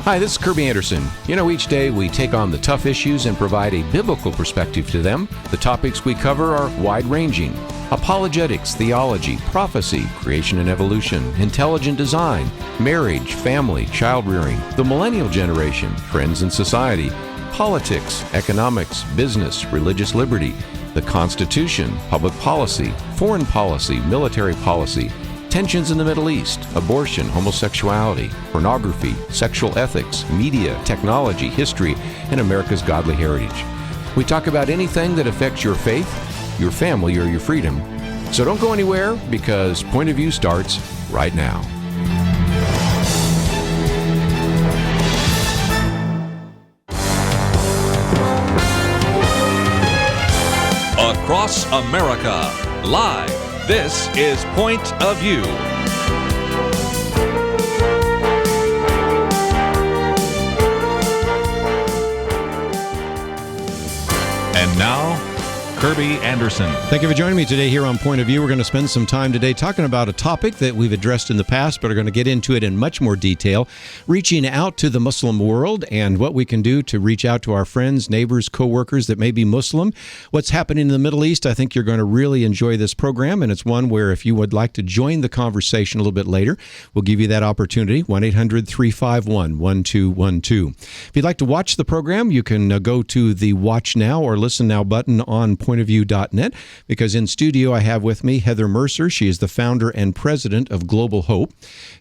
Hi, this is Kirby Anderson. Each day we take on the tough issues and provide a biblical perspective to them. The topics we cover are wide-ranging: apologetics, theology, prophecy, creation and evolution, intelligent design, marriage, family, child-rearing, the millennial generation, trends in society, politics, economics, business, religious liberty, the Constitution, public policy, foreign policy, military policy, tensions in the Middle East, abortion, homosexuality, pornography, sexual ethics, media, technology, history, and America's godly heritage. We talk about anything that affects your faith, your family, or your freedom. So don't go anywhere, because Point of View starts right now. Across America, live. This is Point of View. And now, Kirby Anderson. Thank you for joining me today here on Point of View. We're going to spend some time today talking about a topic that we've addressed in the past, but are going to get into it in much more detail, reaching out to the Muslim world and what we can do to reach out to our friends, neighbors, co-workers that may be Muslim. What's happening in the Middle East, I think you're going to really enjoy this program, and it's one where if you would like to join the conversation a little bit later, we'll give you that opportunity, 1-800-351-1212. If you'd like to watch the program, you can go to the Watch Now or Listen Now button on pointofview.net, because in studio I have with me Heather Mercer. She is the founder and president of Global Hope.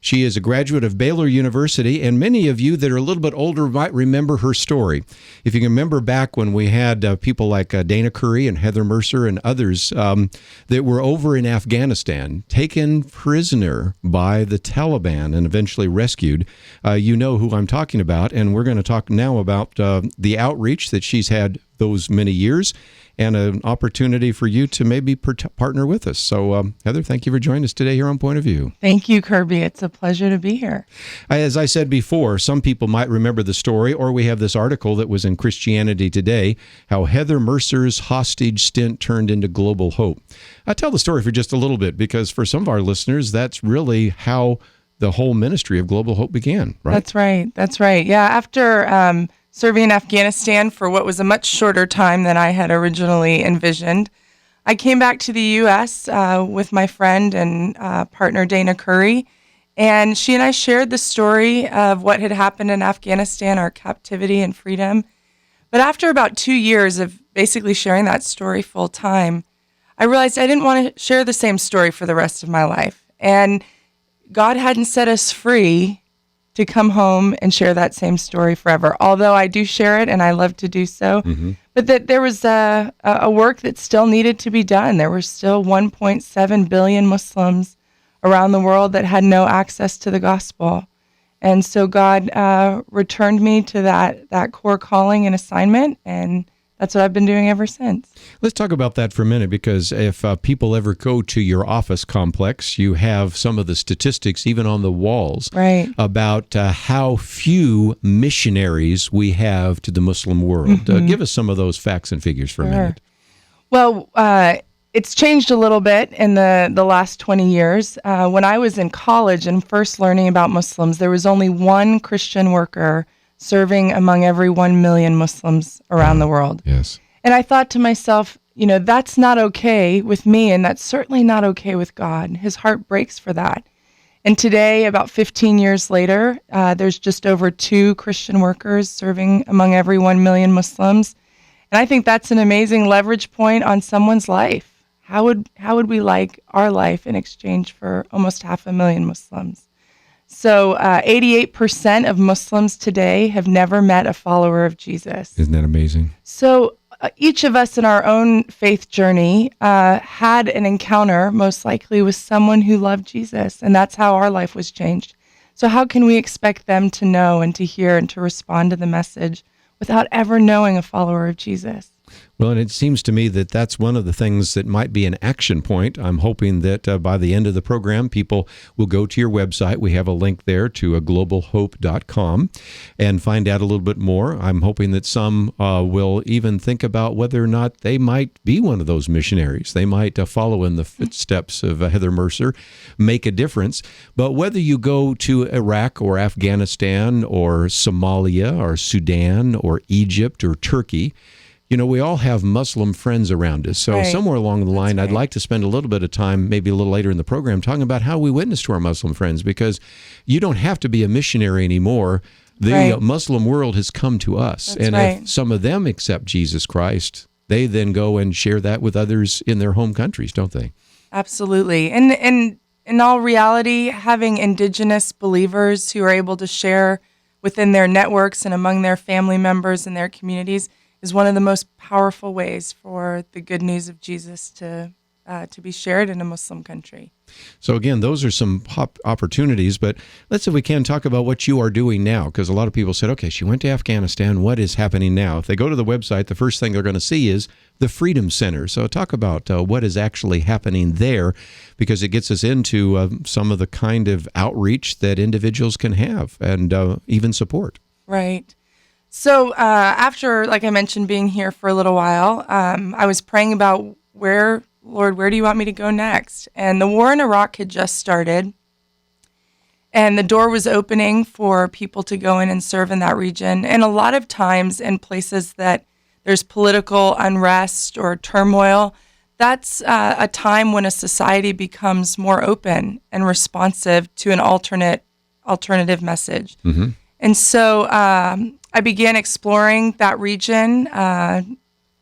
She is a graduate of Baylor University, and many of you that are a little bit older might remember her story. If you can remember back when we had people like Dana Curry and Heather Mercer and others that were over in Afghanistan, taken prisoner by the Taliban and eventually rescued. You know who I'm talking about, and we're going to talk now about the outreach that she's had those many years, and an opportunity for you to maybe partner with us. So, Heather, thank you for joining us today here on Point of View. Thank you, Kirby. It's a pleasure to be here. As I said before, some people might remember the story, or we have this article that was in Christianity Today, how Heather Mercer's hostage stint turned into Global Hope. I'll tell the story for just a little bit, because for some of our listeners, that's really how the whole ministry of Global Hope began, right? That's right. Yeah, after serving in Afghanistan for what was a much shorter time than I had originally envisioned, I came back to the U.S. With my friend and partner Dana Curry, and she and I shared the story of what had happened in Afghanistan, our captivity and freedom. But after about 2 years of basically sharing that story full time, I realized I didn't want to share the same story for the rest of my life. And God hadn't set us free to come home and share that same story forever, although I do share it and I love to do so. Mm-hmm. But that there was a work that still needed to be done. There were still 1.7 billion Muslims around the world that had no access to the gospel. And so God returned me to that core calling and assignment, and that's what I've been doing ever since. Let's talk about that for a minute, because if people ever go to your office complex, you have some of the statistics, even on the walls, right, about how few missionaries we have to the Muslim world. Mm-hmm. Give us some of those facts and figures for a minute. Well, it's changed a little bit in the last 20 years. When I was in college and first learning about Muslims, there was only one Christian worker serving among every 1 million Muslims around the world. Yes. And I thought to myself, that's not okay with me, and that's certainly not okay with God. His heart breaks for that. And today, about 15 years later, there's just over 2 Christian workers serving among every 1 million Muslims. And I think that's an amazing leverage point on someone's life. How would we like our life in exchange for almost 500,000 Muslims? So 88% of Muslims today have never met a follower of Jesus. Isn't that amazing? So each of us in our own faith journey had an encounter, most likely with someone who loved Jesus, and that's how our life was changed. So how can we expect them to know and to hear and to respond to the message without ever knowing a follower of Jesus? Well, and it seems to me that that's one of the things that might be an action point. I'm hoping that by the end of the program, people will go to your website. We have a link there to globalhope.com and find out a little bit more. I'm hoping that some will even think about whether or not they might be one of those missionaries. They might follow in the footsteps of Heather Mercer, make a difference. But whether you go to Iraq or Afghanistan or Somalia or Sudan or Egypt or Turkey, we all have Muslim friends around us. So somewhere along the line, I'd like to spend a little bit of time, maybe a little later in the program, talking about how we witness to our Muslim friends, because you don't have to be a missionary anymore. The Muslim world has come to us. If some of them accept Jesus Christ, they then go and share that with others in their home countries, don't they? Absolutely. And in all reality, having indigenous believers who are able to share within their networks and among their family members and their communities is one of the most powerful ways for the good news of Jesus to be shared in a Muslim country. So again, those are some opportunities, but let's, if we can, talk about what you are doing now, because a lot of people said, okay, she went to Afghanistan, what is happening now? If they go to the website, the first thing they're going to see is the Freedom Center. So talk about what is actually happening there, because it gets us into some of the kind of outreach that individuals can have and even support. Right. So after, like I mentioned, being here for a little while, I was praying about Lord, where do you want me to go next? And the war in Iraq had just started, and the door was opening for people to go in and serve in that region. And a lot of times in places that there's political unrest or turmoil, that's a time when a society becomes more open and responsive to an alternative message. Mm-hmm. And so I began exploring that region.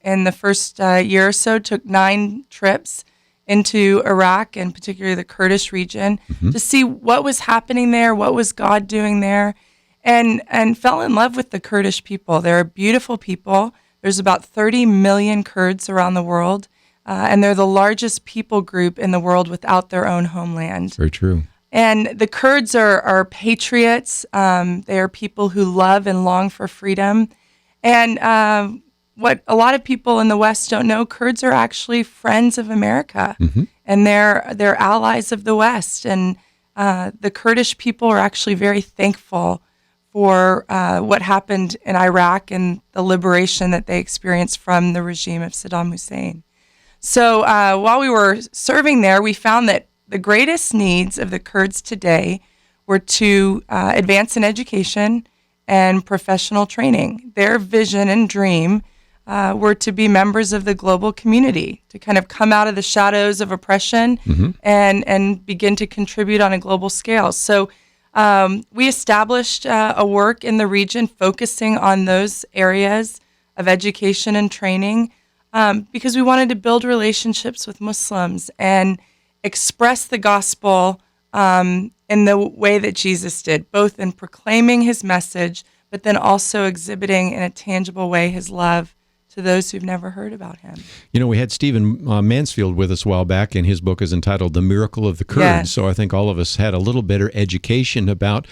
In the first year or so, took 9 trips into Iraq and particularly the Kurdish region to see what was happening there, what was God doing there, and fell in love with the Kurdish people. They're beautiful people. There's about 30 million Kurds around the world, and they're the largest people group in the world without their own homeland. Very true. And the Kurds are patriots. They are people who love and long for freedom. And what a lot of people in the West don't know, Kurds are actually friends of America, and they're allies of the West. And the Kurdish people are actually very thankful for what happened in Iraq and the liberation that they experienced from the regime of Saddam Hussein. So while we were serving there, we found that the greatest needs of the Kurds today were to advance in education and professional training. Their vision and dream were to be members of the global community, to kind of come out of the shadows of oppression and begin to contribute on a global scale. So we established a work in the region focusing on those areas of education and training because we wanted to build relationships with Muslims and express the gospel in the way that Jesus did, both in proclaiming his message, but then also exhibiting in a tangible way his love to those who've never heard about him. We had Stephen Mansfield with us a while back, and his book is entitled The Miracle of the Kurds. Yes. So I think all of us had a little better education about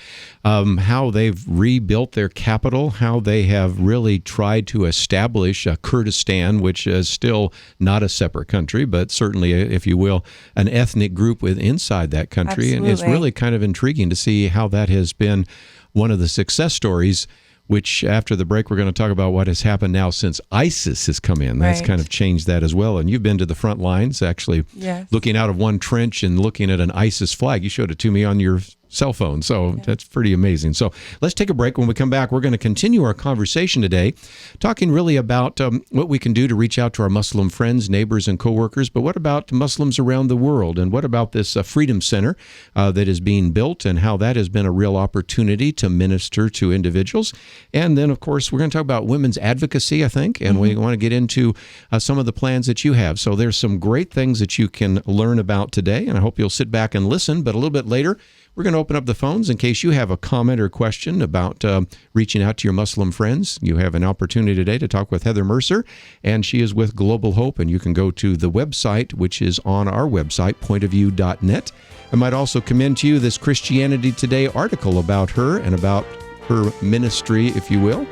how they've rebuilt their capital, how they have really tried to establish Kurdistan, which is still not a separate country, but certainly, if you will, an ethnic group inside that country. Absolutely. And it's really kind of intriguing to see how that has been one of the success stories, which after the break, we're going to talk about what has happened now since ISIS has come in. That's kind of changed that as well. And you've been to the front lines, actually looking out of one trench and looking at an ISIS flag. You showed it to me on your cell phone, so that's pretty amazing. So let's take a break. When we come back, we're going to continue our conversation today, talking really about what we can do to reach out to our Muslim friends, neighbors, and coworkers, but what about Muslims around the world, and what about this Freedom Center that is being built, and how that has been a real opportunity to minister to individuals. And then, of course, we're going to talk about women's advocacy, I think, and we want to get into some of the plans that you have. So there's some great things that you can learn about today, and I hope you'll sit back and listen. But a little bit later, we're going to open up the phones in case you have a comment or question about reaching out to your Muslim friends. You have an opportunity today to talk with Heather Mercer, and she is with Global Hope, and you can go to the website, which is on our website, pointofview.net. I might also commend to you this Christianity Today article about her and about her ministry, if you will.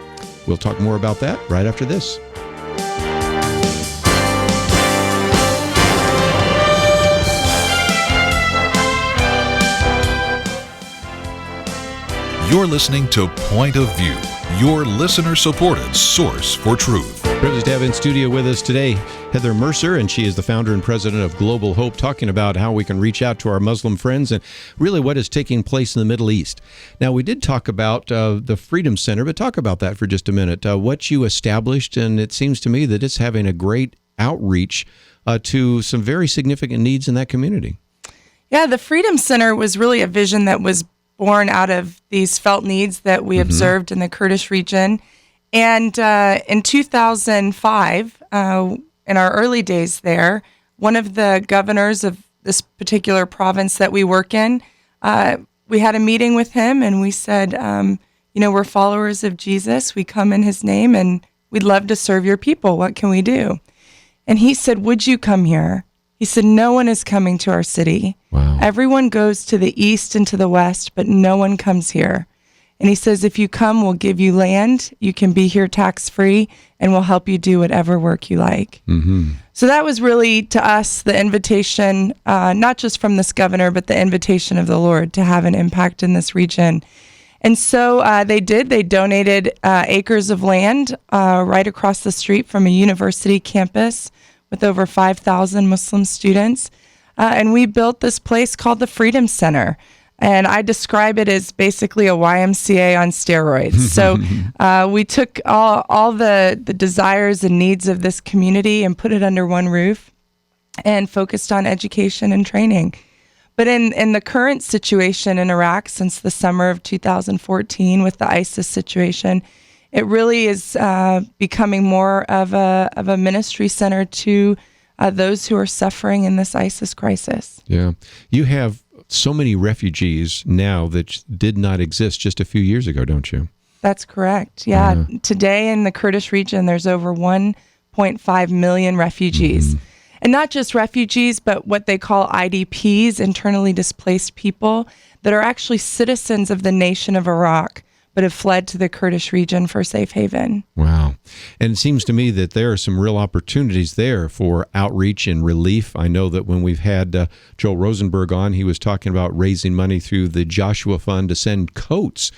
We'll talk more about that right after this. You're listening to Point of View, your listener-supported source for truth. Privileged to have in studio with us today Heather Mercer, and she is the founder and president of Global Hope, talking about how we can reach out to our Muslim friends and really what is taking place in the Middle East. Now, we did talk about the Freedom Center, but talk about that for just a minute. What you established, and it seems to me that it's having a great outreach to some very significant needs in that community. Yeah, the Freedom Center was really a vision that was born out of these felt needs that we observed in the Kurdish region. And in 2005, in our early days there, one of the governors of this particular province that we work in, we had a meeting with him and we said, we're followers of Jesus. We come in his name and we'd love to serve your people. What can we do? And he said, would you come here? He said, no one is coming to our city. Wow. Everyone goes to the east and to the west, but no one comes here. And he says, if you come, we'll give you land. You can be here tax-free, and we'll help you do whatever work you like. Mm-hmm. So that was really, to us, the invitation, not just from this governor, but the invitation of the Lord to have an impact in this region. And so they did. They donated acres of land right across the street from a university campus with over 5,000 Muslim students. And we built this place called the Freedom Center. And I describe it as basically a YMCA on steroids. So we took all the desires and needs of this community and put it under one roof and focused on education and training. But in the current situation in Iraq since the summer of 2014 with the ISIS situation, it really is becoming more of a ministry center to those who are suffering in this ISIS crisis. Yeah. You have so many refugees now that did not exist just a few years ago, don't you? That's correct. Yeah. Today in the Kurdish region, there's over 1.5 million refugees. Mm-hmm. And not just refugees, but what they call IDPs, internally displaced people, that are actually citizens of the nation of Iraq, but have fled to the Kurdish region for safe haven. Wow. And it seems to me that there are some real opportunities there for outreach and relief. I know that when we've had Joel Rosenberg on, he was talking about raising money through the Joshua Fund to send coats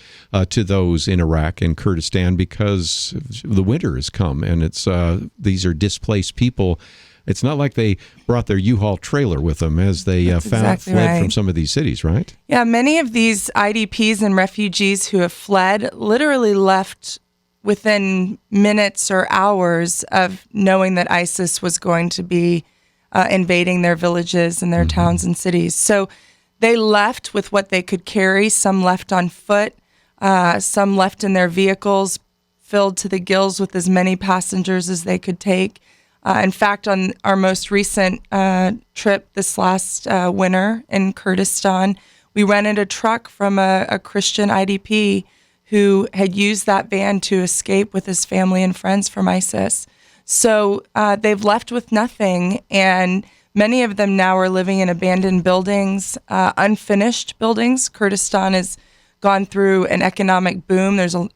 to those in Iraq and Kurdistan because the winter has come, and it's these are displaced people. It's not like they brought their U-Haul trailer with them as they fled from some of these cities, right? Yeah, many of these IDPs and refugees who have fled literally left within minutes or hours of knowing that ISIS was going to be invading their villages and their towns and cities. So they left with what they could carry. Some left on foot, some left in their vehicles, filled to the gills with as many passengers as they could take. In fact, on our most recent trip this last winter in Kurdistan, we rented a truck from a Christian IDP who had used that van to escape with his family and friends from ISIS. So they've left with nothing, and many of them now are living in abandoned buildings, unfinished buildings. Kurdistan has gone through an economic boom. There's an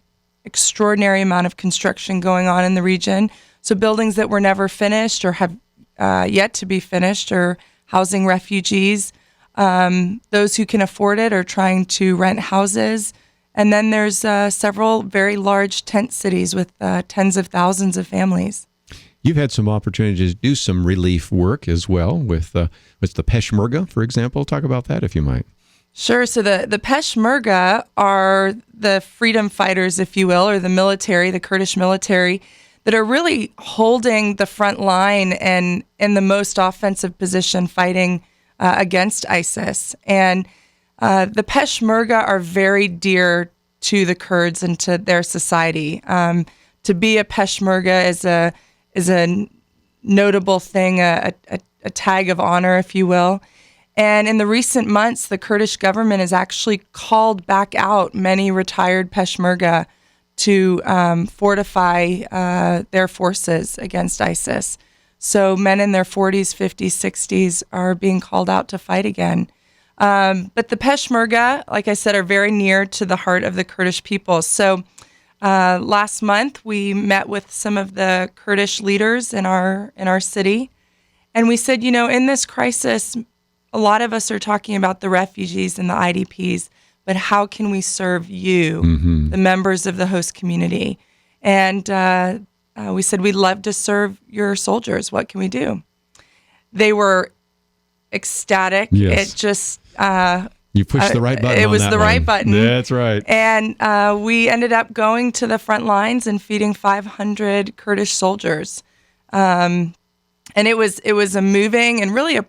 extraordinary amount of construction going on in the region. So buildings that were never finished or have yet to be finished are housing refugees. Those who can afford it are trying to rent houses. And then there's several very large tent cities with tens of thousands of families. You've had some opportunities to do some relief work as well with the Peshmerga, for example. Talk about that if you might. Sure. So the Peshmerga are the freedom fighters, if you will, or the military, the Kurdish military, that are really holding the front line and in the most offensive position fighting against ISIS. And the Peshmerga are very dear to the Kurds and to their society. To be a Peshmerga is a notable thing, a tag of honor, if you will. And in the recent months, the Kurdish government has actually called back out many retired Peshmerga to fortify their forces against ISIS. So men in their 40s, 50s, 60s are being called out to fight again. But the Peshmerga, like I said, are very near to the heart of the Kurdish people. So last month, we met with some of the Kurdish leaders in our city, and we said, in this crisis, a lot of us are talking about the refugees and the IDPs, but how can we serve you, the members of the host community? And we said, we'd love to serve your soldiers. What can we do? They were ecstatic. Yes. It just... you pushed the right button. It was the right button. That's right. And we ended up going to the front lines and feeding 500 Kurdish soldiers. And it was a moving and really a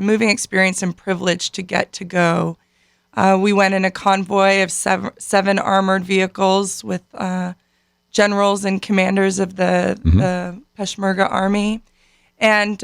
moving experience and privilege to get to go. We went in a convoy of seven armored vehicles with generals and commanders of the Peshmerga army, and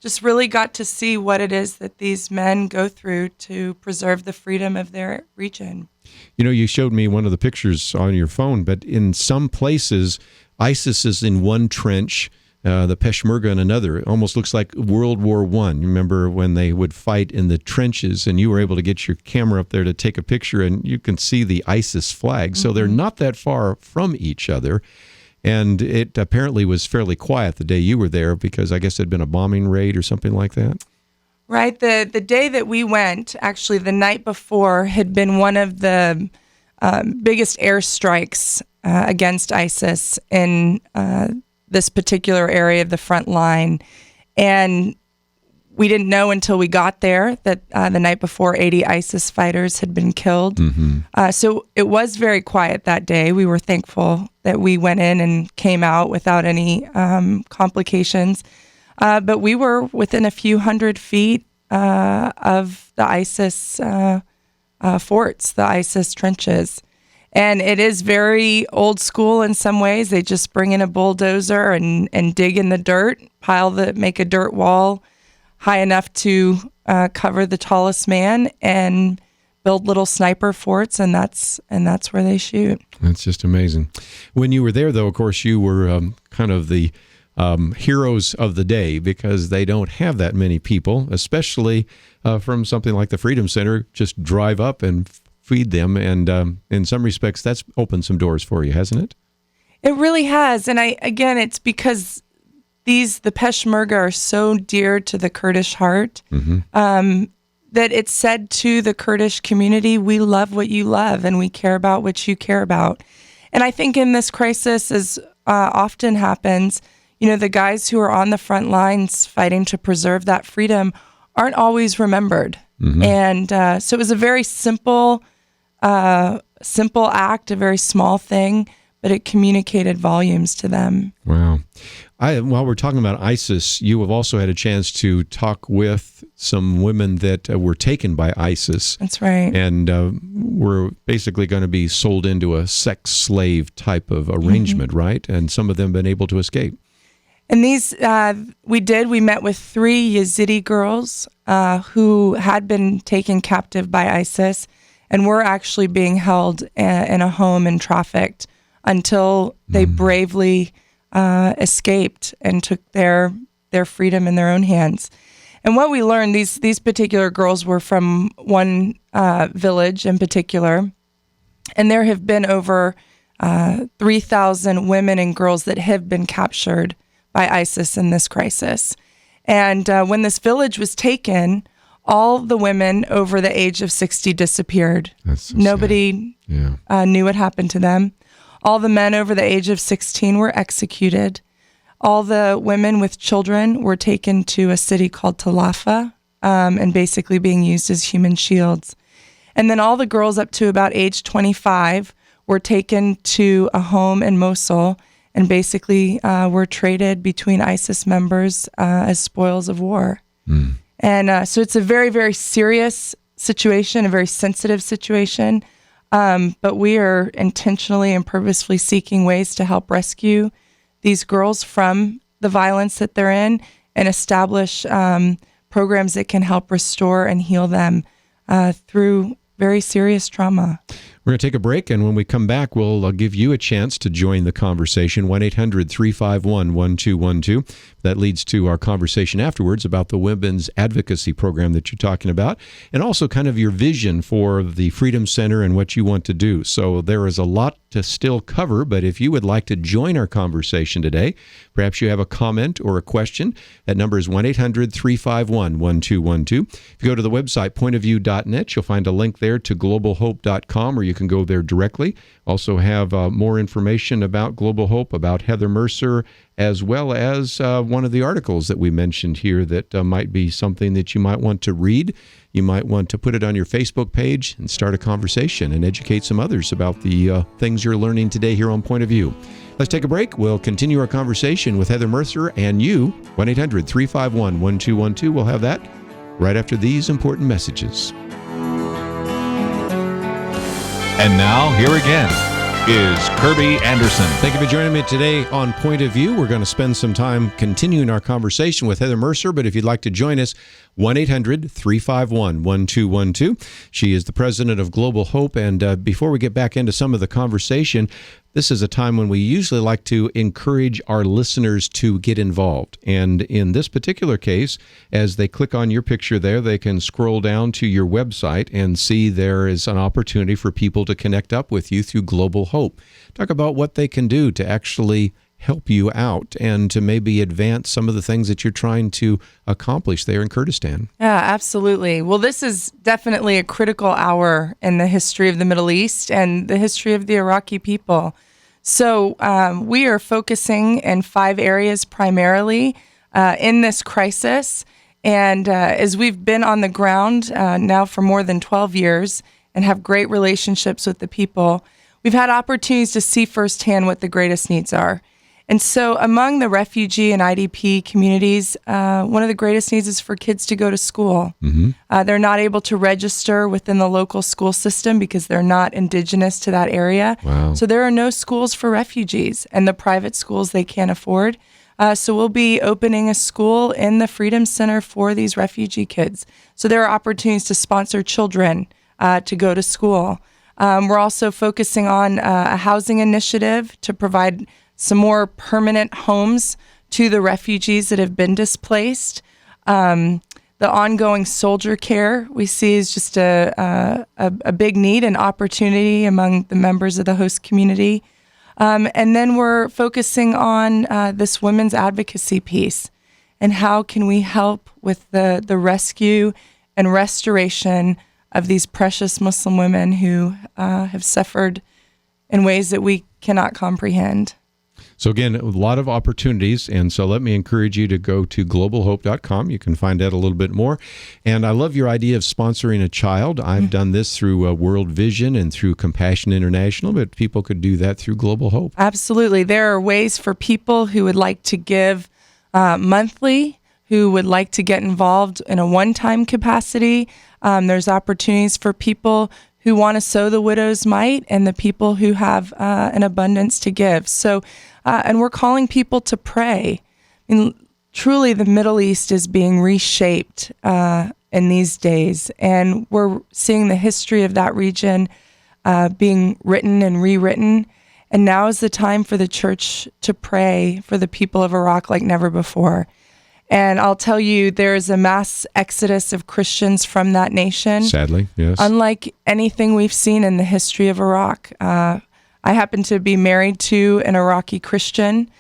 just really got to see what it is that these men go through to preserve the freedom of their region. You know, you showed me one of the pictures on your phone, but in some places, ISIS is in one trench, the Peshmerga in another. It almost looks like World War I. You remember when they would fight in the trenches, and you were able to get your camera up there to take a picture, and you can see the ISIS flag. So they're not that far from each other. And it apparently was fairly quiet the day you were there because I guess it had been a bombing raid or something like that. Right. The day that we went, actually the night before, had been one of the biggest airstrikes against ISIS in this particular area of the front line. And we didn't know until we got there that the night before 80 ISIS fighters had been killed. So it was very quiet that day. We were thankful that we went in and came out without any complications. But we were within a few hundred feet of the ISIS forts, the ISIS trenches. And it is very old school in some ways. They just bring in a bulldozer and dig in the dirt, make a dirt wall high enough to cover the tallest man, and build little sniper forts, and that's where they shoot. That's just amazing. When you were there, though, of course, you were kind of the heroes of the day because they don't have that many people, especially from something like the Freedom Center, just drive up and feed them. And in some respects, that's opened some doors for you, hasn't it? It really has. And it's because the Peshmerga are so dear to the Kurdish heart that it's said to the Kurdish community, we love what you love and we care about what you care about. And I think in this crisis, as often happens, the guys who are on the front lines fighting to preserve that freedom aren't always remembered. And so it was a very simple act, a very small thing, but it communicated volumes to them. Wow. While we're talking about ISIS, you have also had a chance to talk with some women that were taken by ISIS. That's right. And were basically going to be sold into a sex slave type of arrangement, right? And some of them been able to escape. And these, we met with 3 Yazidi girls who had been taken captive by ISIS and were actually being held in a home and trafficked until they bravely escaped and took their freedom in their own hands. And what we learned, these particular girls were from one village in particular, and there have been over 3,000 women and girls that have been captured by ISIS in this crisis. And when this village was taken, all the women over the age of 60 disappeared. That's so Nobody knew what happened to them. All the men over the age of 16 were executed. All the women with children were taken to a city called Talafa and basically being used as human shields. And then all the girls up to about age 25 were taken to a home in Mosul and basically were traded between ISIS members as spoils of war. And so it's a very, very serious situation, a very sensitive situation. But we are intentionally and purposefully seeking ways to help rescue these girls from the violence that they're in and establish programs that can help restore and heal them through very serious trauma. We're going to take a break, and when we come back, we'll give you a chance to join the conversation, 1-800-351-1212. That leads to our conversation afterwards about the women's advocacy program that you're talking about, and also kind of your vision for the Freedom Center and what you want to do. So there is a lot to still cover, but if you would like to join our conversation today, perhaps you have a comment or a question, that number is 1-800-351-1212. If you go to the website, pointofview.net, you'll find a link there to globalhope.com, or you can go there directly. Also have more information about Global Hope, about Heather Mercer, as well as one of the articles that we mentioned here that might be something that you might want to read. You might want to put it on your Facebook page and start a conversation and educate some others about the things you're learning today here on Point of View. Let's take a break. We'll continue our conversation with Heather Mercer and you, 1-800-351-1212. We'll have that right after these important messages. And now, here again is Kirby Anderson. Thank you for joining me today on Point of View. We're going to spend some time continuing our conversation with Heather Mercer, but if you'd like to join us, 1-800-351-1212. She is the president of Global Hope, and before we get back into some of the conversation, this is a time when we usually like to encourage our listeners to get involved. And in this particular case, as they click on your picture there, they can scroll down to your website and see there is an opportunity for people to connect up with you through Global Hope. Talk about what they can do to actually help you out and to maybe advance some of the things that you're trying to accomplish there in Kurdistan. Yeah, absolutely. Well, this is definitely a critical hour in the history of the Middle East and the history of the Iraqi people. So we are focusing in 5 areas primarily in this crisis. And as we've been on the ground now for more than 12 years and have great relationships with the people, we've had opportunities to see firsthand what the greatest needs are. And so among the refugee and IDP communities, one of the greatest needs is for kids to go to school. Mm-hmm. They're not able to register within the local school system because they're not indigenous to that area. Wow. So there are no schools for refugees, and the private schools they can't afford. So we'll be opening a school in the Freedom Center for these refugee kids. So there are opportunities to sponsor children to go to school. We're also focusing on a housing initiative to provide some more permanent homes to the refugees that have been displaced. The ongoing soldier care we see is just a big need and opportunity among the members of the host community. And then we're focusing on this women's advocacy piece and how can we help with the rescue and restoration of these precious Muslim women who have suffered in ways that we cannot comprehend. So again, a lot of opportunities, and so let me encourage you to go to globalhope.com. You can find out a little bit more. And I love your idea of sponsoring a child. I've done this through World Vision and through Compassion International, but people could do that through Global Hope. Absolutely. There are ways for people who would like to give monthly, who would like to get involved in a one-time capacity. There's opportunities for people who want to sow the widow's mite and the people who have an abundance to give. So, and we're calling people to pray. I mean, truly, the Middle East is being reshaped in these days, and we're seeing the history of that region being written and rewritten. And now is the time for the church to pray for the people of Iraq like never before. And I'll tell you, there is a mass exodus of Christians from that nation. Sadly, yes. Unlike anything we've seen in the history of Iraq. I happen to be married to an Iraqi Christian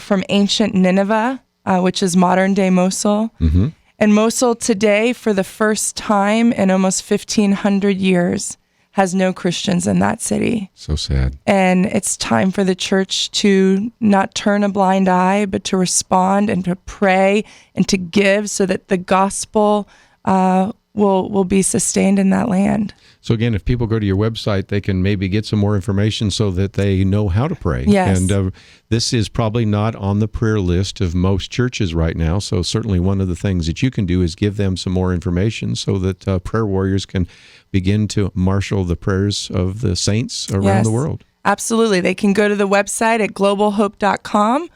from ancient Nineveh, which is modern-day Mosul. Mm-hmm. And Mosul today, for the first time in almost 1,500 years, has no Christians in that city. So sad. And it's time for the church to not turn a blind eye, but to respond and to pray and to give so that the gospel will be sustained in that land. So again, if people go to your website, they can maybe get some more information so that they know how to pray. Yes. And this is probably not on the prayer list of most churches right now. So certainly one of the things that you can do is give them some more information so that prayer warriors can begin to marshal the prayers of the saints around the world. Absolutely. They can go to the website at globalhope.com,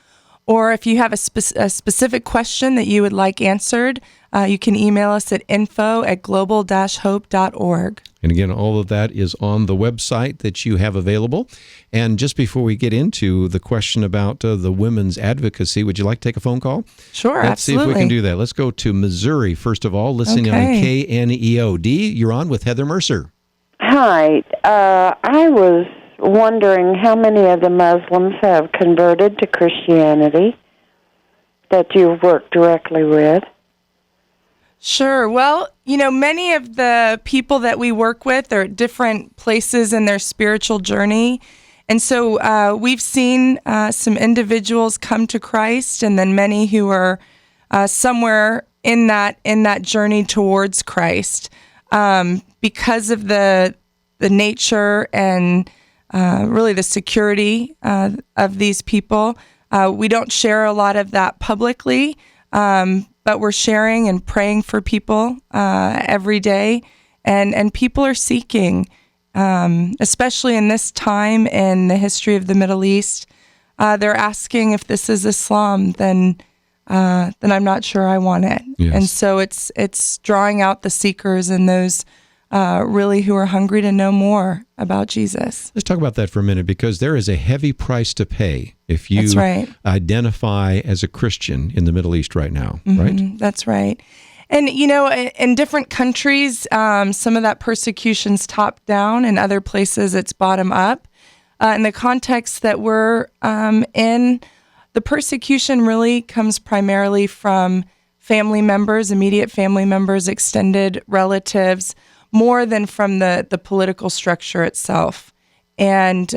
Or if you have a specific question that you would like answered, you can email us at info@global-hope.org. And again, all of that is on the website that you have available. And just before we get into the question about the women's advocacy, would you like to take a phone call? Sure, Let's absolutely. see if we can do that. Let's go to Missouri, first of all, listening on KNEOD. You're on with Heather Mercer. Hi. I was wondering how many of the Muslims have converted to Christianity that you've worked directly with. Sure. Well, many of the people that we work with are at different places in their spiritual journey. And so we've seen some individuals come to Christ, and then many who are somewhere in that journey towards Christ. Because of the nature and really the security of these people, we don't share a lot of that publicly. But we're sharing and praying for people every day, and people are seeking, especially in this time in the history of the Middle East. They're asking, if this is Islam, then I'm not sure I want it. Yes. And so it's drawing out the seekers and those really who are hungry to know more about Jesus. Let's talk about that for a minute, because there is a heavy price to pay if you That's right. identify as a Christian in the Middle East right now, right? That's right. And, in different countries, some of that persecution's top down, and other places it's bottom up. In the context that we're in, the persecution really comes primarily from family members, immediate family members, extended relatives, more than from the political structure itself. And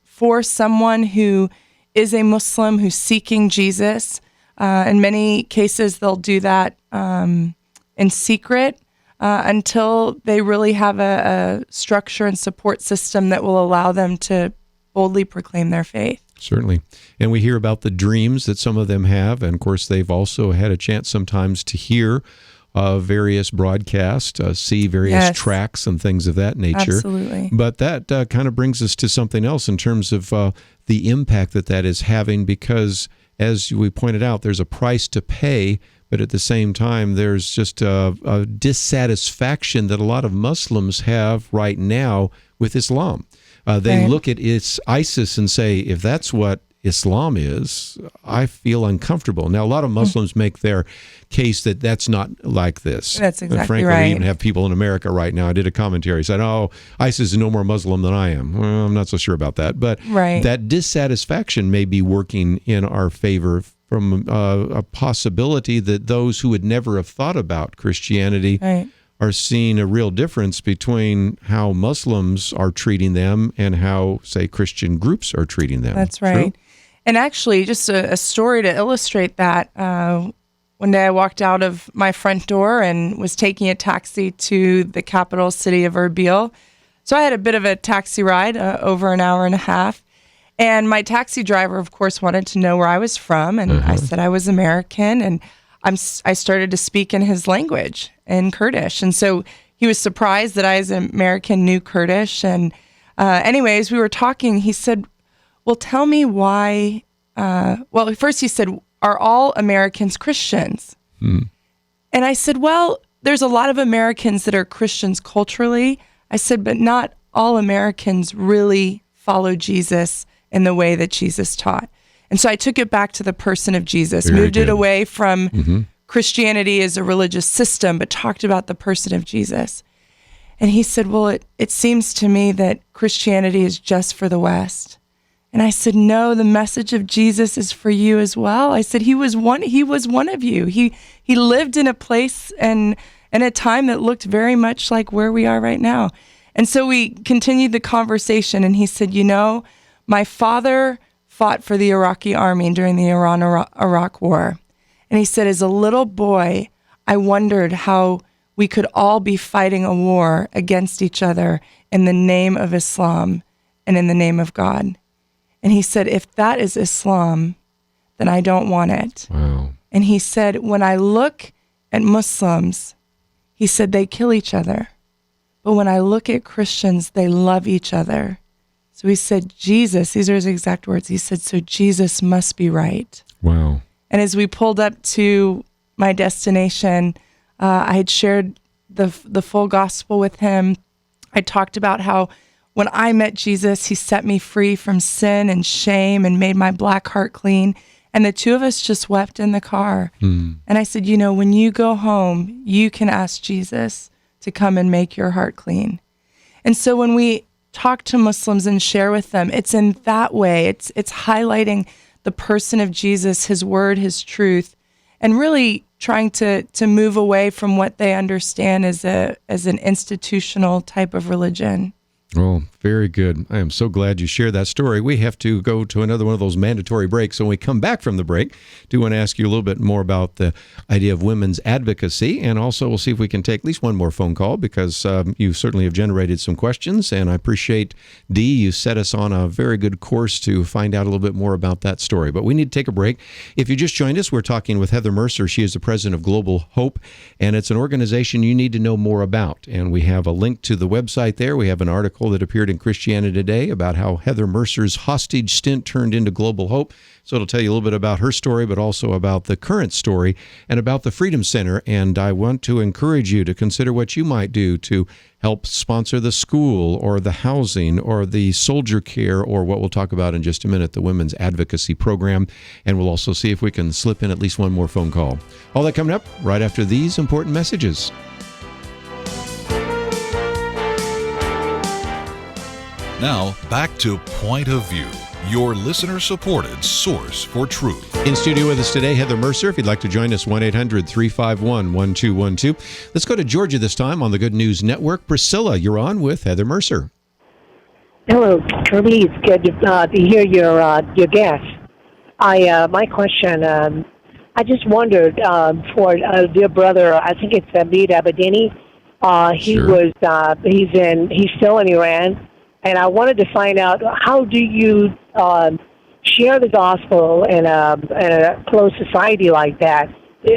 for someone who is a Muslim who's seeking Jesus, in many cases they'll do that in secret until they really have a structure and support system that will allow them to boldly proclaim their faith. Certainly. And we hear about the dreams that some of them have. And of course, they've also had a chance sometimes to hear various broadcasts, see various tracks and things of that nature. Absolutely. But that kind of brings us to something else in terms of the impact that is having, because as we pointed out, there's a price to pay, but at the same time, there's just a dissatisfaction that a lot of Muslims have right now with Islam. They look at ISIS and say, if that's what Islam is, I feel uncomfortable. Now, a lot of Muslims make their case that that's not like this. That's exactly frankly, right. we even have people in America right now. I did a commentary, said, ISIS is no more Muslim than I am. Well, I'm not so sure about that. But that dissatisfaction may be working in our favor from a possibility that those who would never have thought about Christianity are seeing a real difference between how Muslims are treating them and how, say, Christian groups are treating them. That's right. True? And actually, just a story to illustrate that. One day I walked out of my front door and was taking a taxi to the capital city of Erbil. So I had a bit of a taxi ride, over an hour and a half. And my taxi driver, of course, wanted to know where I was from. And I said I was American. And I started to speak in his language, in Kurdish. And so he was surprised that I, as an American, knew Kurdish. And anyways, we were talking. He said, well, tell me why. Well, first he said, are all Americans Christians? And I said, well, there's a lot of Americans that are Christians culturally. I said, but not all Americans really follow Jesus in the way that Jesus taught. And so I took it back to the person of Jesus, moved it away from Christianity as a religious system, but talked about the person of Jesus. And he said, well, it seems to me that Christianity is just for the West. And I said, no, the message of Jesus is for you as well. I said, he was one of you. He lived in a place and in a time that looked very much like where we are right now. And so we continued the conversation, and he said, my father fought for the Iraqi army during the Iran-Iraq war. And he said, as a little boy, I wondered how we could all be fighting a war against each other in the name of Islam and in the name of God. And he said, if that is Islam, then I don't want it. Wow. And he said, when I look at Muslims, he said, they kill each other. But when I look at Christians, they love each other. So he said, Jesus, these are his exact words. He said, so Jesus must be right. Wow. And as we pulled up to my destination, I had shared the full gospel with him. I talked about how when I met Jesus, he set me free from sin and shame and made my black heart clean. And the two of us just wept in the car. And I said, when you go home, you can ask Jesus to come and make your heart clean. And so when we talk to Muslims and share with them, it's in that way. It's highlighting the person of Jesus, his word, his truth, and really trying to move away from what they understand as an institutional type of religion. Oh, very good. I am so glad you shared that story. We have to go to another one of those mandatory breaks. So when we come back from the break, I do want to ask you a little bit more about the idea of women's advocacy. And also we'll see if we can take at least one more phone call, because you certainly have generated some questions. And I appreciate, Dee, you set us on a very good course to find out a little bit more about that story. But we need to take a break. If you just joined us, we're talking with Heather Mercer. She is the president of Global Hope, and it's an organization you need to know more about. And we have a link to the website there. We have an article that appeared in Christianity Today about how Heather Mercer's hostage stint turned into Global Hope. So it'll tell you a little bit about her story, but also about the current story and about the Freedom Center. And I want to encourage you to consider what you might do to help sponsor the school or the housing or the soldier care, or what we'll talk about in just a minute, the Women's Advocacy Program. And we'll also see if we can slip in at least one more phone call. All that coming up right after these important messages. Now, back to Point of View, your listener-supported source for truth. In studio with us today, Heather Mercer. If you'd like to join us, 1-800-351-1212. Let's go to Georgia this time on the Good News Network. Priscilla, you're on with Heather Mercer. Hello, Kirby. It's good to hear your guest. My question, I just wondered for a dear brother, I think it's Abid Abedini. Sure. He's still in Iran. And I wanted to find out, how do you share the gospel in a closed society like that?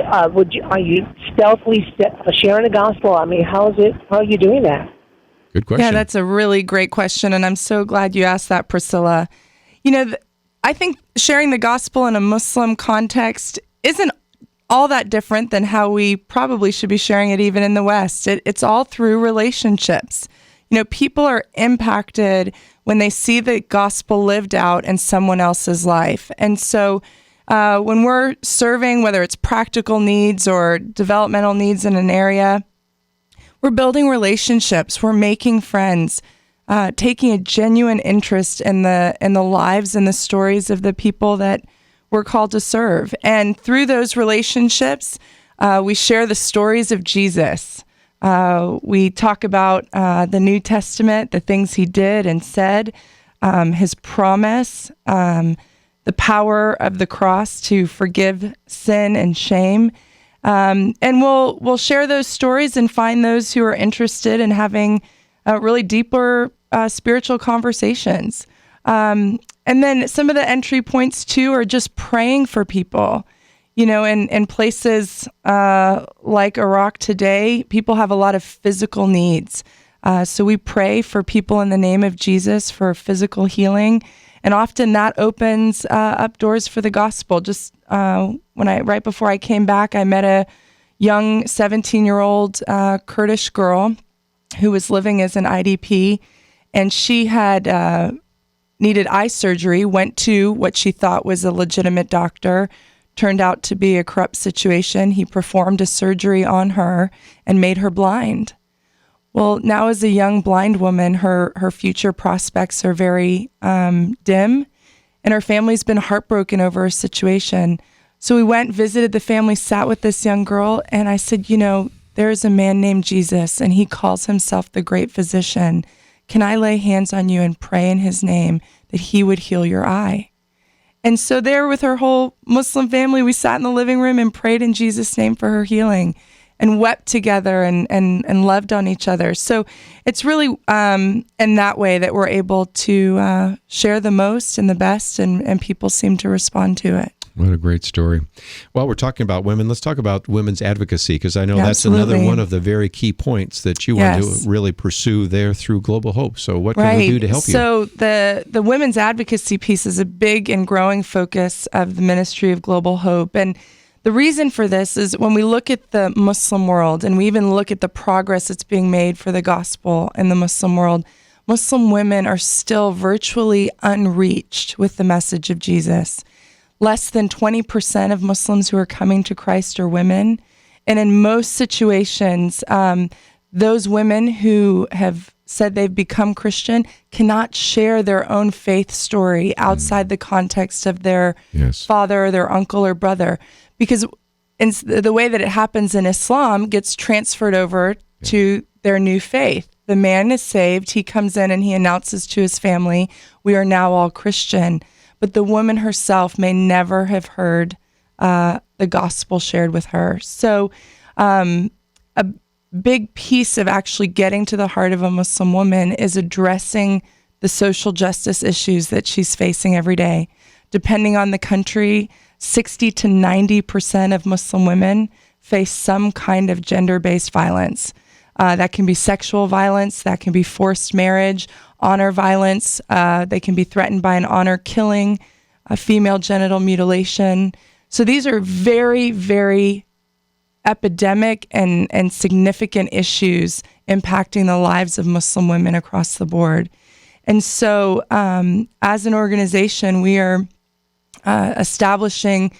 Are you stealthily sharing the gospel? I mean, how are you doing that? Good question. Yeah, that's a really great question, and I'm so glad you asked that, Priscilla. I think sharing the gospel in a Muslim context isn't all that different than how we probably should be sharing it even in the West. It's all through relationships. People are impacted when they see the gospel lived out in someone else's life. And so when we're serving, whether it's practical needs or developmental needs in an area, we're building relationships, we're making friends, taking a genuine interest in the lives and the stories of the people that we're called to serve. And through those relationships, we share the stories of Jesus. We talk about the New Testament, the things he did and said, his promise, the power of the cross to forgive sin and shame. And we'll share those stories and find those who are interested in having really deeper spiritual conversations. And then some of the entry points, too, are just praying for people. In places like Iraq today, people have a lot of physical needs. So we pray for people in the name of Jesus for physical healing. And often that opens up doors for the gospel. Just right before I came back, I met a young 17-year-old Kurdish girl who was living as an IDP. And she had needed eye surgery, went to what she thought was a legitimate doctor. Turned out to be a corrupt situation. He performed a surgery on her and made her blind. Well, now as a young blind woman, her future prospects are very dim, and her family's been heartbroken over her situation. So we went, visited the family, sat with this young girl, and I said, there's a man named Jesus, and he calls himself the great physician. Can I lay hands on you and pray in his name that he would heal your eye? And so there with her whole Muslim family, we sat in the living room and prayed in Jesus' name for her healing and wept together and loved on each other. So it's really in that way that we're able to share the most and the best, and people seem to respond to it. What a great story. While we're talking about women, let's talk about women's advocacy, because I know that's Absolutely. another one of the very key points that you want to really pursue there through Global Hope. So what can we do to help you? So the women's advocacy piece is a big and growing focus of the Ministry of Global Hope. And the reason for this is when we look at the Muslim world, and we even look at the progress that's being made for the gospel in the Muslim world, Muslim women are still virtually unreached with the message of Jesus. Less than 20% of Muslims who are coming to Christ are women. And in most situations, those women who have said they've become Christian cannot share their own faith story outside the context of their father or their uncle or brother. Because the way that it happens in Islam gets transferred over to their new faith. The man is saved. He comes in and he announces to his family, we are now all Christian. But the woman herself may never have heard the gospel shared with her. So a big piece of actually getting to the heart of a Muslim woman is addressing the social justice issues that she's facing every day. Depending on the country, 60 to 90% of Muslim women face some kind of gender-based violence. That can be sexual violence, that can be forced marriage, honor violence, they can be threatened by an honor killing, female genital mutilation. So these are very, very epidemic and significant issues impacting the lives of Muslim women across the board. And so as an organization, we are establishing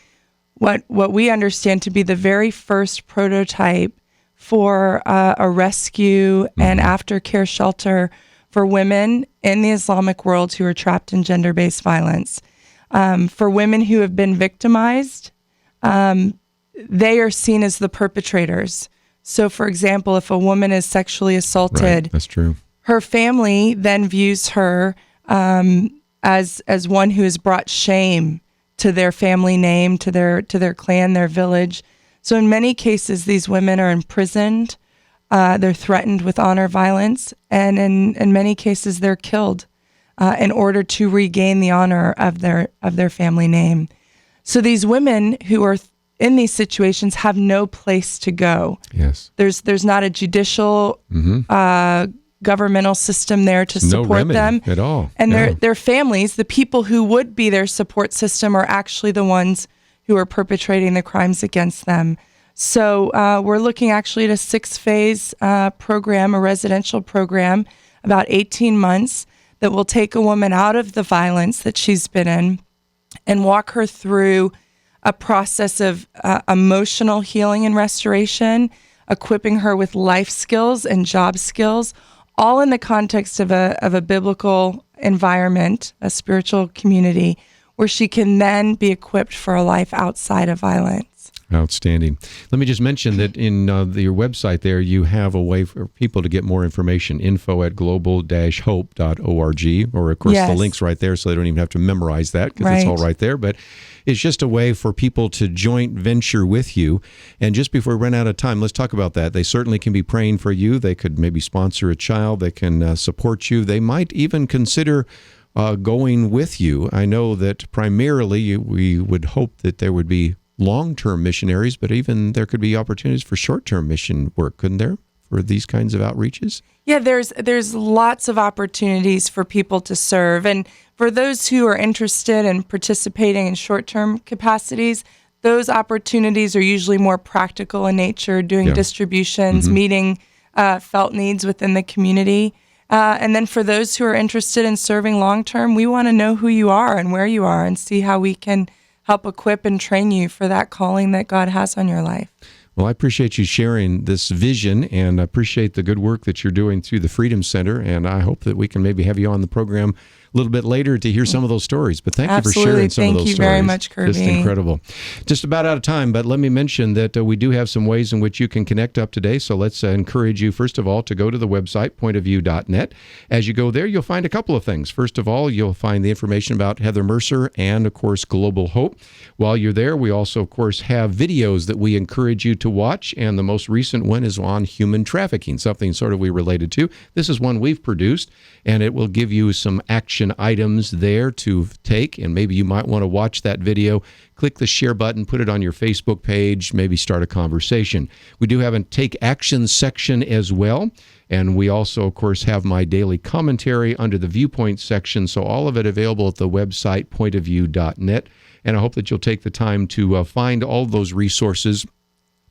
what we understand to be the very first prototype for a rescue and aftercare shelter for women in the Islamic world who are trapped in gender-based violence. For women who have been victimized, they are seen as the perpetrators. So, for example, if a woman is sexually assaulted, that's true. Her family then views her as one who has brought shame to their family name, to their clan, their village. So in many cases, these women are imprisoned, they're threatened with honor violence, and in many cases, they're killed in order to regain the honor of their family name. So these women who are in these situations have no place to go. Yes, there's not a judicial governmental system there to support them at all, and their families, the people who would be their support system, are actually the ones who are perpetrating the crimes against them. So we're looking actually at a 6-phase program, a residential program, about 18 months, that will take a woman out of the violence that she's been in and walk her through a process of emotional healing and restoration, equipping her with life skills and job skills, all in the context of a biblical environment, a spiritual community, where she can then be equipped for a life outside of violence. Outstanding. Let me just mention that in your website there, you have a way for people to get more information, info@global-hope.org, or of course the link's right there, so they don't even have to memorize that because it's all right there. But it's just a way for people to joint venture with you. And just before we run out of time, let's talk about that. They certainly can be praying for you. They could maybe sponsor a child. They can support you. They might even consider going with you. I know that primarily we would hope that there would be long-term missionaries, but even there could be opportunities for short-term mission work, couldn't there, for these kinds of outreaches? Yeah, there's lots of opportunities for people to serve. And for those who are interested in participating in short-term capacities, those opportunities are usually more practical in nature, doing distributions, meeting felt needs within the community. And then for those who are interested in serving long-term, we want to know who you are and where you are and see how we can help equip and train you for that calling that God has on your life. Well, I appreciate you sharing this vision, and I appreciate the good work that you're doing through the Freedom Center, and I hope that we can maybe have you on the program a little bit later to hear some of those stories. But thank you for sharing some of those stories. Thank you very much, Kirby. Just incredible. Just about out of time, but let me mention that we do have some ways in which you can connect up today. So let's encourage you, first of all, to go to the website, pointofview.net. As you go there, you'll find a couple of things. First of all, you'll find the information about Heather Mercer and, of course, Global Hope. While you're there, we also, of course, have videos that we encourage you to watch, and the most recent one is on human trafficking, something sort of we related to. This is one we've produced, and it will give you some action action items there to take, and maybe you might want to watch that video. Click the share button, put it on your Facebook page, maybe start a conversation. We do have a take action section as well, and we also, of course, have my daily commentary under the viewpoint section, so all of it available at the website pointofview.net, and I hope that you'll take the time to find all those resources,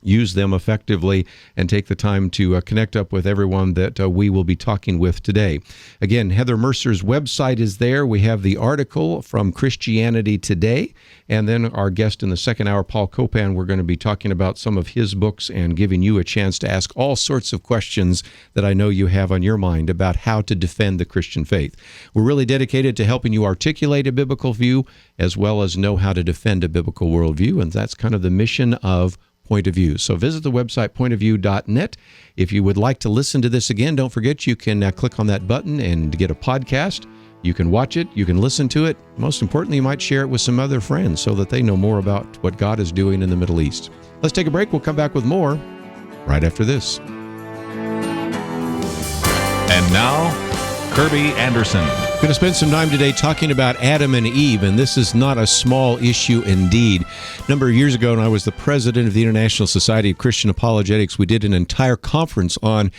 use them effectively, and take the time to connect up with everyone that we will be talking with today. Again, Heather Mercer's website is there. We have the article from Christianity Today, and then our guest in the second hour, Paul Copan, we're going to be talking about some of his books and giving you a chance to ask all sorts of questions that I know you have on your mind about how to defend the Christian faith. We're really dedicated to helping you articulate a biblical view as well as know how to defend a biblical worldview, and that's kind of the mission of Point of View. So visit the website pointofview.net. If you would like to listen to this again, don't forget you can click on that button and get a podcast. You can watch it, you can listen to it. Most importantly, you might share it with some other friends so that they know more about what God is doing in the Middle East. Let's take a break. We'll come back with more right after this. And now, Kirby Anderson. Going to spend some time today talking about Adam and Eve, and this is not a small issue indeed. A number of years ago, when I was the president of the International Society of Christian Apologetics, we did an entire conference on,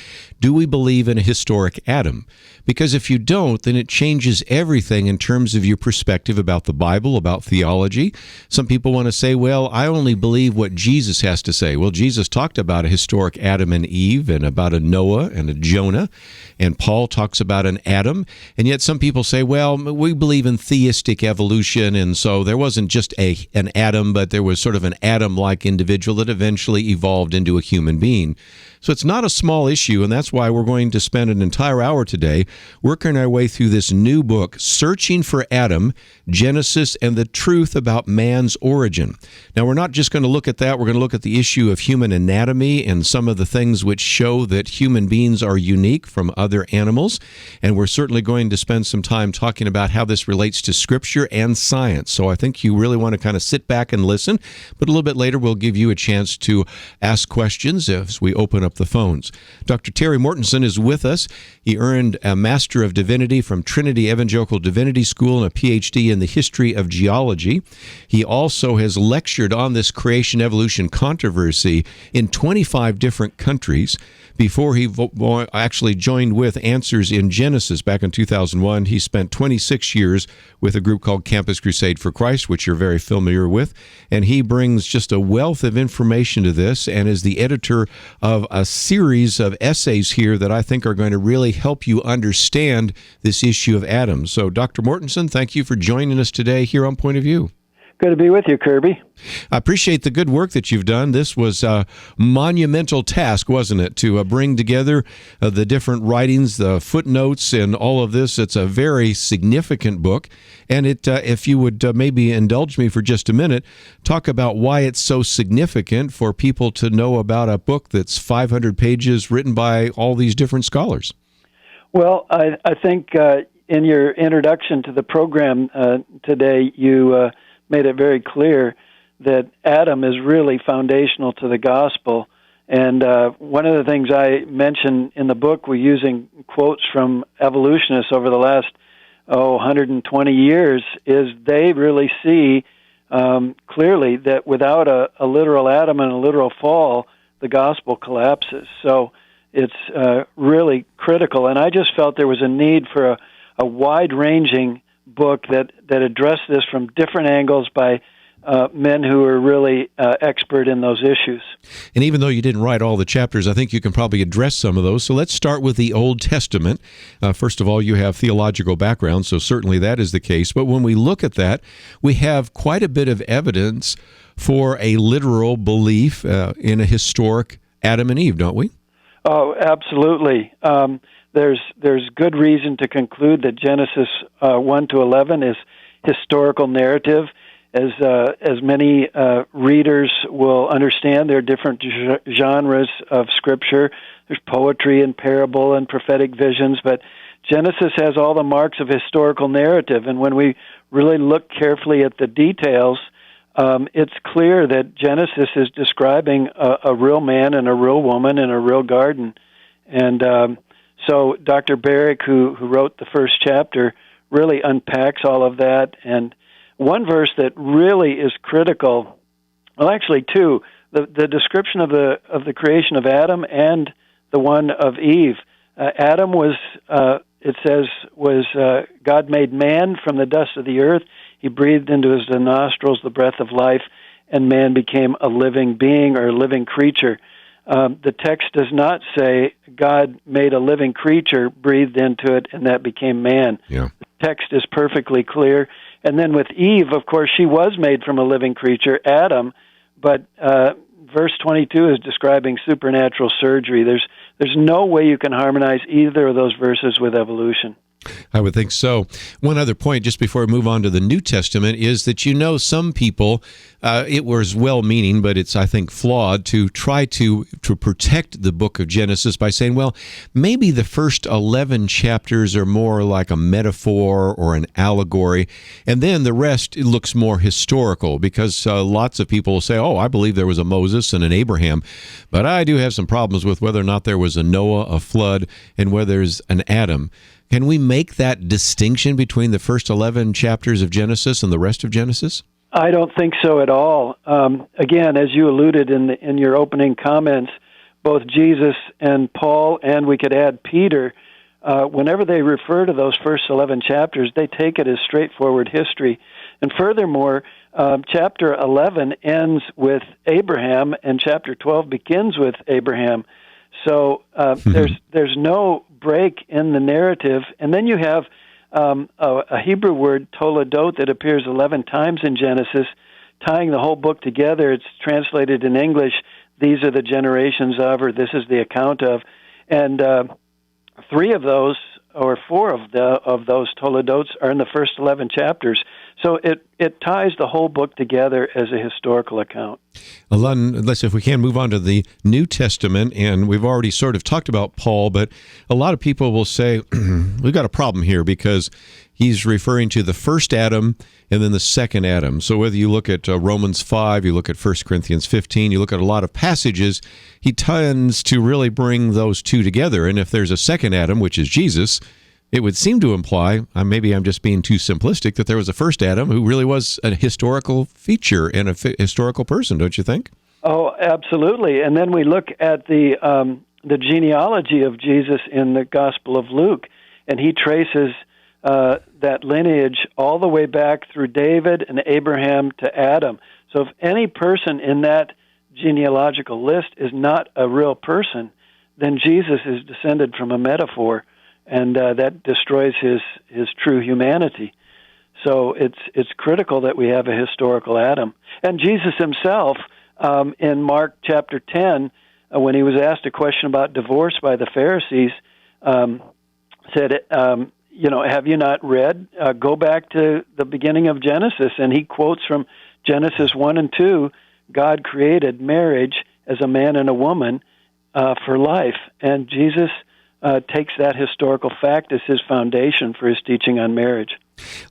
do we believe in a historic Adam? Because if you don't, then it changes everything in terms of your perspective about the Bible, about theology. Some people want to say, well, I only believe what Jesus has to say. Well, Jesus talked about a historic Adam and Eve and about a Noah and a Jonah, and Paul talks about an Adam, and yet some people say, well, we believe in theistic evolution, and so there wasn't just an Adam, but there was sort of an Adam-like individual that eventually evolved into a human being. So it's not a small issue, and that's why we're going to spend an entire hour today working our way through this new book, Searching for Adam, Genesis and the Truth About Man's Origin. Now, we're not just going to look at that. We're going to look at the issue of human anatomy and some of the things which show that human beings are unique from other animals, and we're certainly going to spend some time talking about how this relates to Scripture and science. So I think you really want to kind of sit back and listen, but a little bit later we'll give you a chance to ask questions as we open up the phones. Dr. Terry Mortenson is with us. He earned a Master of Divinity from Trinity Evangelical Divinity School and a PhD in the history of geology. He also has lectured on this creation evolution controversy in 25 different countries. Before he actually joined with Answers in Genesis back in 2001, he spent 26 years with a group called Campus Crusade for Christ, which you're very familiar with, and he brings just a wealth of information to this and is the editor of a series of essays here that I think are going to really help you understand this issue of Adam. So, Dr. Mortenson, thank you for joining us today here on Point of View. Good to be with you, Kirby. I appreciate the good work that you've done. This was a monumental task, wasn't it, to bring together the different writings, the footnotes, and all of this. It's a very significant book. And if you would maybe indulge me for just a minute, talk about why it's so significant for people to know about a book that's 500 pages written by all these different scholars. Well, I think in your introduction to the program today, you made it very clear that Adam is really foundational to the gospel. And one of the things I mentioned in the book, we're using quotes from evolutionists over the last 120 years, is they really see clearly that without a literal Adam and a literal fall, the gospel collapses. So it's really critical. And I just felt there was a need for a wide-ranging book that addressed this from different angles by men who are really expert in those issues. And even though you didn't write all the chapters, I think you can probably address some of those. So let's start with the Old Testament. First of all, you have theological background, so certainly that is the case. But when we look at that, we have quite a bit of evidence for a literal belief in a historic Adam and Eve, don't we? Oh, absolutely. There's good reason to conclude that Genesis 1 to 11 is historical narrative. As many readers will understand, there are different genres of Scripture. There's poetry and parable and prophetic visions, but Genesis has all the marks of historical narrative. And when we really look carefully at the details, it's clear that Genesis is describing a real man and a real woman in a real garden. And so Dr. Barrick, who wrote the first chapter, really unpacks all of that. And one verse that really is critical, well, actually two, the description of the creation of Adam and the one of Eve. Adam was, it says, God made man from the dust of the earth. He breathed into his nostrils the breath of life, and man became a living being or a living creature. The text does not say God made a living creature, breathed into it, and that became man. Yeah. The text is perfectly clear. And then with Eve, of course, she was made from a living creature, Adam, but verse 22 is describing supernatural surgery. There's no way you can harmonize either of those verses with evolution. I would think so. One other point, just before we move on to the New Testament, is that some people, it was well-meaning, but it's, I think, flawed to try to protect the book of Genesis by saying, well, maybe the first 11 chapters are more like a metaphor or an allegory, and then the rest looks more historical, because lots of people will say, oh, I believe there was a Moses and an Abraham, but I do have some problems with whether or not there was a Noah, a flood, and whether there's an Adam. Can we make that distinction between the first 11 chapters of Genesis and the rest of Genesis? I don't think so at all. Again, as you alluded in your opening comments, both Jesus and Paul, and we could add Peter, whenever they refer to those first 11 chapters, they take it as straightforward history. And furthermore, chapter 11 ends with Abraham, and chapter 12 begins with Abraham. So there's no break in the narrative. And then you have a Hebrew word, toledot, that appears 11 times in Genesis, tying the whole book together. It's translated in English, these are the generations of, or this is the account of. And three of those, or four of those toledots are in the first 11 chapters. So it ties the whole book together as a historical account. Let's, if we can, move on to the New Testament, and we've already sort of talked about Paul, but a lot of people will say, we've got a problem here because he's referring to the first Adam and then the second Adam. So whether you look at Romans 5, you look at 1 Corinthians 15, you look at a lot of passages, he tends to really bring those two together. And if there's a second Adam, which is Jesus, it would seem to imply, maybe I'm just being too simplistic, that there was a first Adam who really was a historical feature and a historical person, don't you think? Oh, absolutely. And then we look at the genealogy of Jesus in the Gospel of Luke, and he traces that lineage all the way back through David and Abraham to Adam. So if any person in that genealogical list is not a real person, then Jesus is descended from a metaphor, and that destroys his true humanity. So it's critical that we have a historical Adam. And Jesus himself, in Mark chapter 10, when he was asked a question about divorce by the Pharisees, said, have you not read? Go back to the beginning of Genesis. And he quotes from Genesis 1 and 2, God created marriage as a man and a woman for life. And Jesus takes that historical fact as his foundation for his teaching on marriage.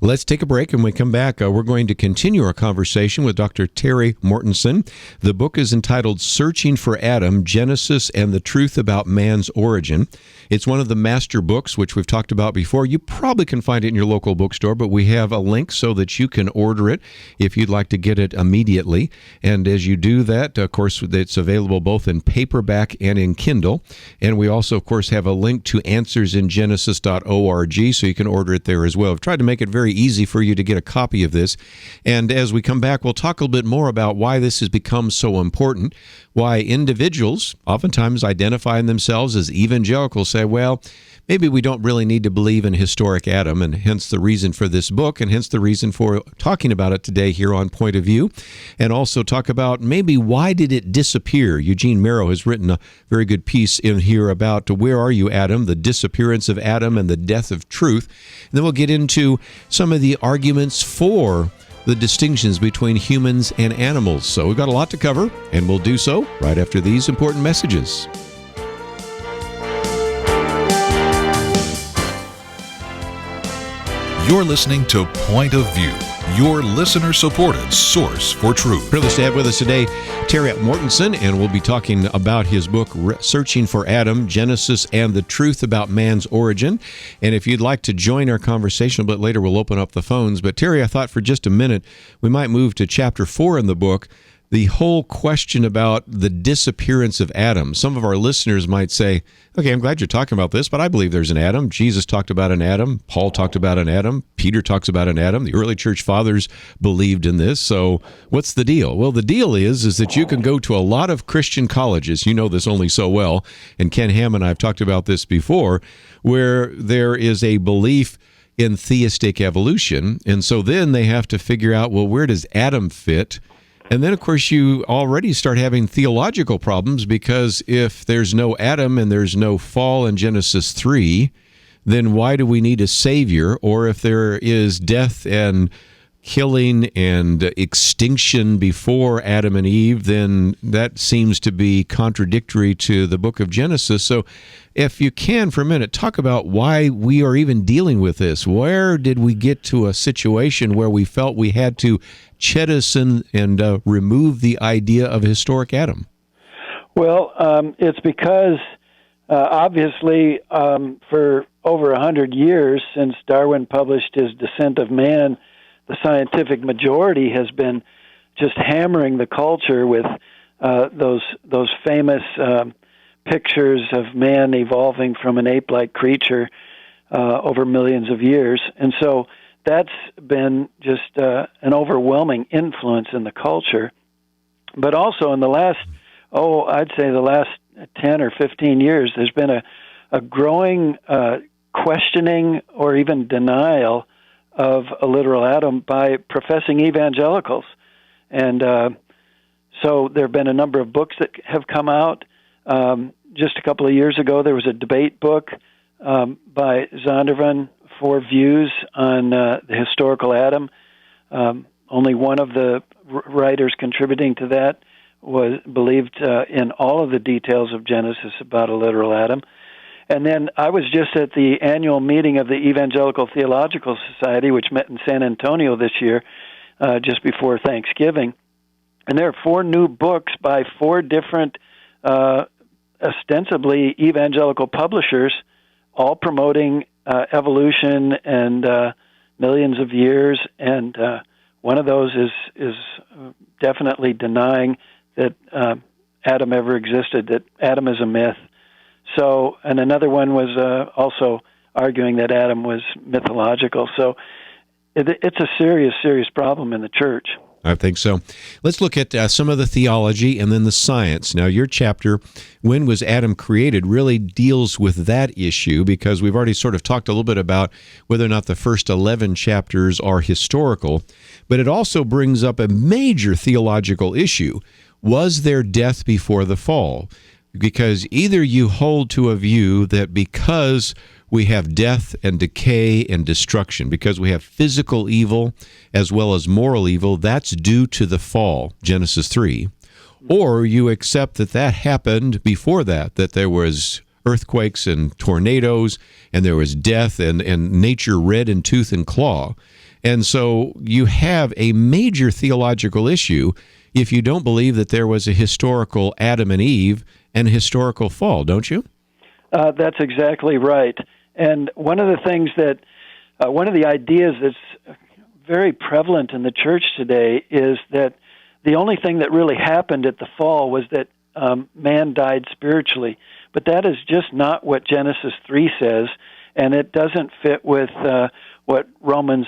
Let's take a break, and when we come back, we're going to continue our conversation with Dr. Terry Mortenson. The book is entitled Searching for Adam, Genesis and the Truth About Man's Origin. It's one of the master books, which we've talked about before. You probably can find it in your local bookstore, but we have a link so that you can order it if you'd like to get it immediately. And as you do that, of course, it's available both in paperback and in Kindle. And we also, of course, have a link to answersingenesis.org, so you can order it there as well. I've tried to make it very easy for you to get a copy of this. And as we come back, we'll talk a little bit more about why this has become so important, why individuals, oftentimes identifying themselves as evangelicals, say, well, maybe we don't really need to believe in historic Adam, and hence the reason for this book, and hence the reason for talking about it today here on Point of View, and also talk about maybe why did it disappear. Eugene Merrill has written a very good piece in here about Where Are You, Adam?, the disappearance of Adam and the death of truth. And then we'll get into some of the arguments for the distinctions between humans and animals. So we've got a lot to cover, and we'll do so right after these important messages. You're listening to Point of View. your listener-supported source for truth. Privileged to have with us today Terry Mortenson, and we'll be talking about his book, Searching for Adam, Genesis and the Truth About Man's Origin. And if you'd like to join our conversation a bit later, we'll open up the phones. But Terry, I thought for just a minute, we might move to chapter 4 in the book, the whole question about the disappearance of Adam. Some of our listeners might say, okay, I'm glad you're talking about this, but I believe there's an Adam. Jesus talked about an Adam. Paul talked about an Adam. Peter talks about an Adam. The early church fathers believed in this. So what's the deal? Well, the deal is that you can go to a lot of Christian colleges. You know this only so well, and Ken Ham and I have talked about this before, where there is a belief in theistic evolution. And so then they have to figure out, well, where does Adam fit? And then, of course, you already start having theological problems, because if there's no Adam and there's no fall in Genesis 3, then why do we need a Savior? Or if there is death and killing and extinction before Adam and Eve, then that seems to be contradictory to the book of Genesis. So if you can, for a minute, talk about why we are even dealing with this. Where did we get to a situation where we felt we had to jettison and remove the idea of a historic Adam? Well, it's because, obviously, for over 100 years, since Darwin published his Descent of Man, the scientific majority has been just hammering the culture with those famous pictures of man evolving from an ape-like creature over millions of years. And so that's been just an overwhelming influence in the culture. But also in the last, I'd say the last 10 or 15 years, there's been a growing questioning or even denial of a literal Adam by professing evangelicals. And so there have been a number of books that have come out. Just a couple of years ago, there was a debate book by Zondervan, 4 Views on the historical Adam. Only one of the writers contributing to that was believed in all of the details of Genesis about a literal Adam. And then I was just at the annual meeting of the Evangelical Theological Society, which met in San Antonio this year, just before Thanksgiving. And there are 4 new books by 4 different, ostensibly evangelical publishers, all promoting evolution and millions of years. And one of those is definitely denying that Adam ever existed, that Adam is a myth. So, and another one was also arguing that Adam was mythological. So it's a serious, serious problem in the church. I think so. Let's look at some of the theology and then the science. Now, your chapter, When Was Adam Created, really deals with that issue, because we've already sort of talked a little bit about whether or not the first 11 chapters are historical, but it also brings up a major theological issue. Was there death before the fall? Because either you hold to a view that because we have death and decay and destruction, because we have physical evil as well as moral evil, that's due to the fall, Genesis 3. Or you accept that that happened before that there was earthquakes and tornadoes, and there was death, and nature red in tooth and claw. And so you have a major theological issue if you don't believe that there was a historical Adam and Eve and a historical fall, don't you? That's exactly right. And one of the things that, one of the ideas that's very prevalent in the church today is that the only thing that really happened at the fall was that man died spiritually. But that is just not what Genesis 3 says, and it doesn't fit with what Romans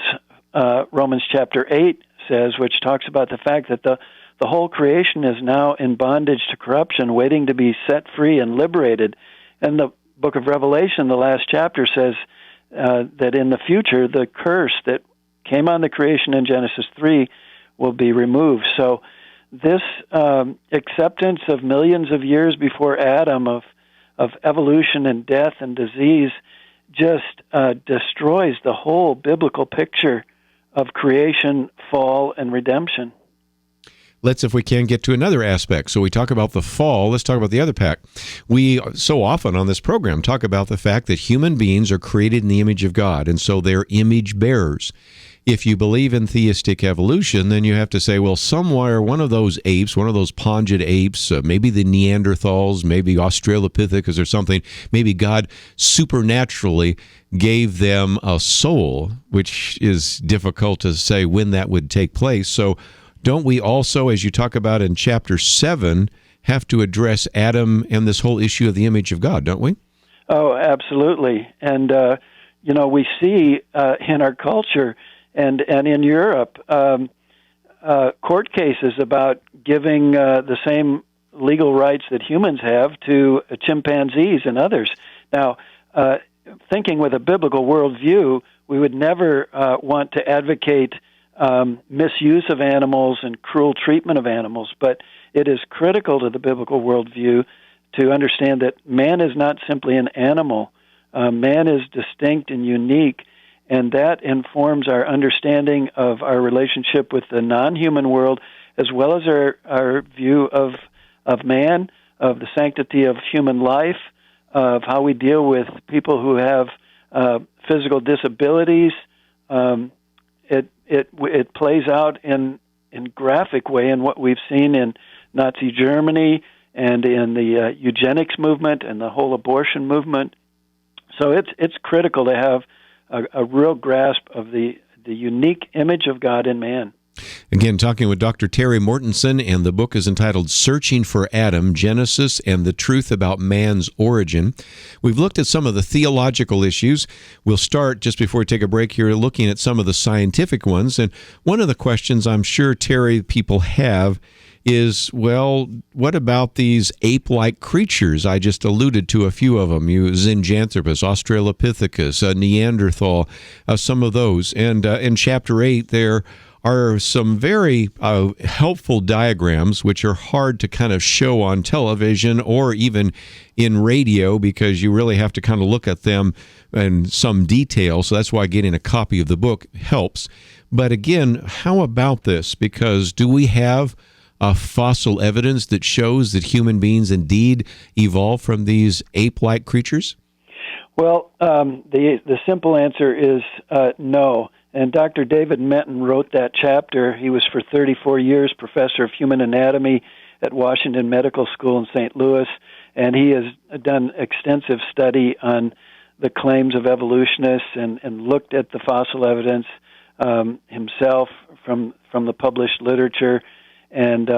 chapter 8 says, which talks about the fact that the whole creation is now in bondage to corruption, waiting to be set free and liberated. And the book of Revelation, the last chapter, says that in the future, the curse that came on the creation in Genesis 3 will be removed. So this acceptance of millions of years before Adam of evolution and death and disease just destroys the whole biblical picture of creation, fall, and redemption. let's, if we can, get to another aspect. So we talk about the fall. Let's talk about the other pack. We so often on this program talk about the fact that human beings are created in the image of God, and so they're image bearers. If you believe in theistic evolution, then you have to say, well, somewhere one of those apes, one of those pongid apes, maybe the Neanderthals, maybe Australopithecus or something, maybe God supernaturally gave them a soul, which is difficult to say when that would take place. So don't we also, as you talk about in chapter 7, have to address Adam and this whole issue of the image of God, don't we? Oh, absolutely. And, we see in our culture and in Europe court cases about giving the same legal rights that humans have to chimpanzees and others. Now, thinking with a biblical worldview, we would never want to advocate misuse of animals and cruel treatment of animals, but it is critical to the biblical worldview to understand that man is not simply an animal. Man is distinct and unique, and that informs our understanding of our relationship with the non-human world, as well as our view of man, of the sanctity of human life, of how we deal with people who have physical disabilities. It plays out in graphic way in what we've seen in Nazi Germany and in the eugenics movement and the whole abortion movement. So it's critical to have a real grasp of the unique image of God in man. Again, talking with Dr. Terry Mortenson, and the book is entitled Searching for Adam, Genesis and the Truth About Man's Origin. We've looked at some of the theological issues. We'll start, just before we take a break here, looking at some of the scientific ones. And one of the questions I'm sure, Terry, people have is, well, what about these ape-like creatures? I just alluded to a few of them. Zinjanthropus, Australopithecus, Neanderthal, some of those. And in Chapter 8, there are some very helpful diagrams, which are hard to kind of show on television or even in radio, because you really have to kind of look at them in some detail. So that's why getting a copy of the book helps. But again, how about this? Because do we have fossil evidence that shows that human beings indeed evolved from these ape-like creatures? Well, the simple answer is no. And Dr. David Menton wrote that chapter. He was for 34 years professor of human anatomy at Washington Medical School in St. Louis, and he has done extensive study on the claims of evolutionists and looked at the fossil evidence himself from the published literature. And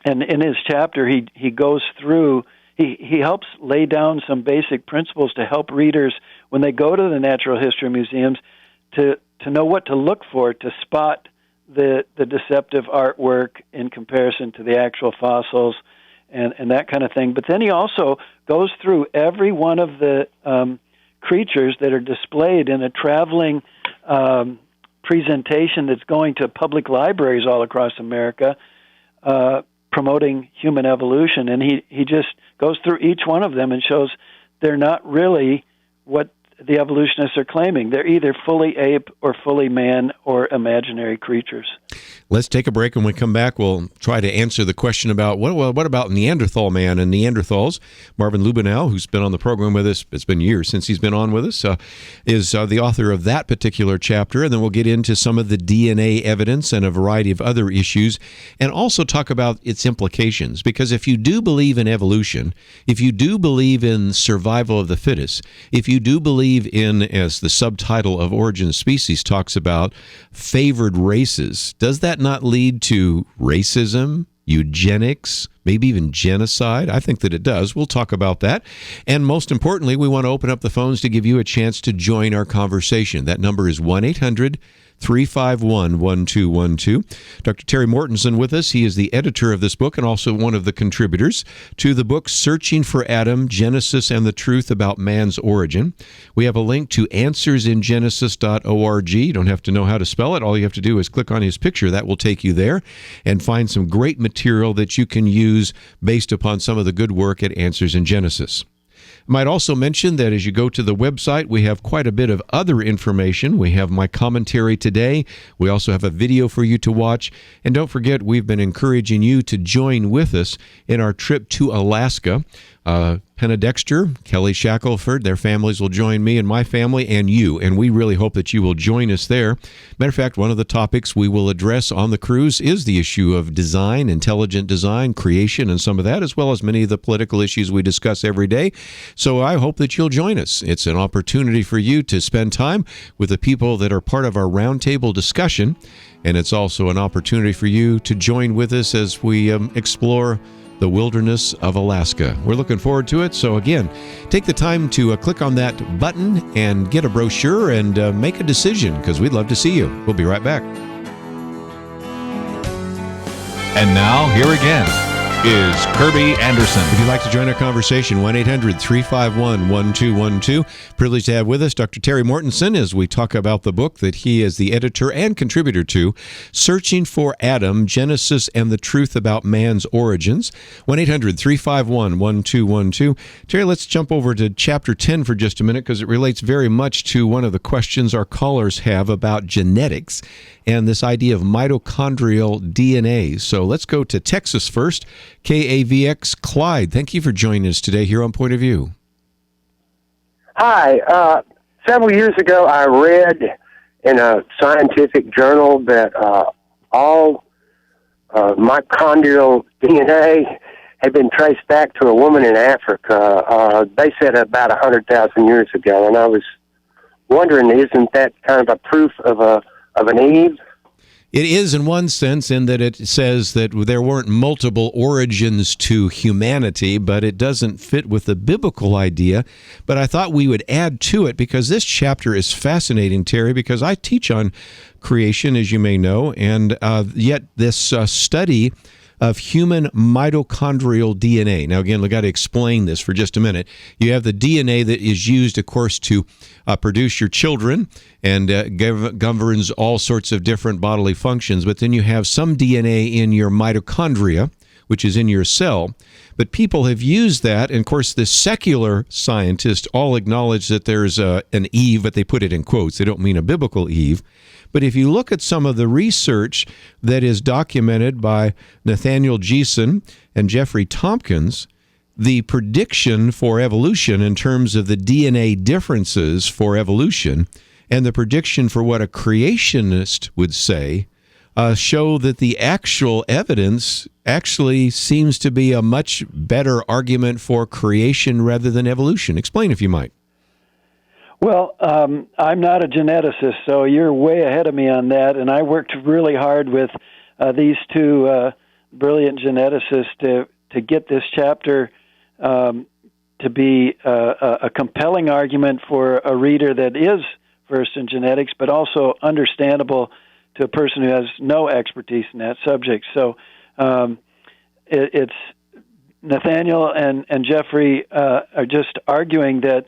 in his chapter, he goes through, he helps lay down some basic principles to help readers when they go to the natural history museums to know what to look for to spot the deceptive artwork in comparison to the actual fossils and that kind of thing. But then he also goes through every one of the creatures that are displayed in a traveling presentation that's going to public libraries all across America, promoting human evolution. And he just goes through each one of them and shows they're not really what the evolutionists are claiming. They're either fully ape or fully man or imaginary creatures. Let's take a break, and when we come back, we'll try to answer the question about, what about Neanderthal man and Neanderthals? Marvin Lubenow, who's been on the program with us, it's been years since he's been on with us, is the author of that particular chapter, and then we'll get into some of the DNA evidence and a variety of other issues, and also talk about its implications. Because if you do believe in evolution, if you do believe in survival of the fittest, if you do believe in, as the subtitle of Origin of Species talks about, favored races, does that not lead to racism, eugenics, maybe even genocide? I think that it does. We'll talk about that. And most importantly, we want to open up the phones to give you a chance to join our conversation. That number is 1-800-351-1212. Dr. Terry Mortenson with us. He is the editor of this book and also one of the contributors to the book Searching for Adam, Genesis and the Truth About Man's Origin. We have a link to answersingenesis.org. You don't have to know how to spell it. All you have to do is click on his picture. That will take you there and find some great material that you can use based upon some of the good work at Answers in Genesis. Might also mention that as you go to the website, we have quite a bit of other information. We have my commentary today. We also have a video for you to watch. And don't forget, we've been encouraging you to join with us in our trip to Alaska. Penna Dexter, Kelly Shackelford, their families will join me and my family and you, and we really hope that you will join us there. Matter of fact, one of the topics we will address on the cruise is the issue of design, intelligent design, creation, and some of that, as well as many of the political issues we discuss every day. So I hope that you'll join us. It's an opportunity for you to spend time with the people that are part of our roundtable discussion, and it's also an opportunity for you to join with us as we explore the wilderness of Alaska. We're looking forward to it. So again, take the time to click on that button and get a brochure and make a decision, because we'd love to see you. We'll be right back. And now, here again is Kirby Anderson. If you'd like to join our conversation, 1-800-351-1212. Privileged to have with us Dr. Terry Mortenson as we talk about the book that he is the editor and contributor to, Searching for Adam, Genesis and the Truth About Man's Origins. 1-800-351-1212. Terry, let's jump over to chapter 10 for just a minute, because it relates very much to one of the questions our callers have about genetics and this idea of mitochondrial DNA. So let's go to Texas first. KAVX Clyde, thank you for joining us today here on Point of View. Hi. Several years ago, I read in a scientific journal that all mitochondrial DNA had been traced back to a woman in Africa. They said about 100,000 years ago, and I was wondering, isn't that kind of a proof of an Eve? It is in one sense, in that it says that there weren't multiple origins to humanity, but it doesn't fit with the biblical idea. But I thought we would add to it, because this chapter is fascinating, Terry, because I teach on creation, as you may know, and yet this study of human mitochondrial DNA. Now, again, we've got to explain this for just a minute. You have the DNA that is used, of course, to produce your children and governs all sorts of different bodily functions. But then you have some DNA in your mitochondria, which is in your cell. But people have used that, and of course the secular scientists all acknowledge that there's an Eve, but they put it in quotes. They don't mean a biblical Eve. But if you look at some of the research that is documented by Nathaniel Jeeson and Jeffrey Tompkins, the prediction for evolution in terms of the DNA differences for evolution and the prediction for what a creationist would say show that the actual evidence actually seems to be a much better argument for creation rather than evolution. Explain, if you might. Well, I'm not a geneticist, so you're way ahead of me on that, and I worked really hard with these two brilliant geneticists to get this chapter to be a compelling argument for a reader that is versed in genetics, but also understandable to a person who has no expertise in that subject. So it's Nathaniel and Jeffrey are just arguing that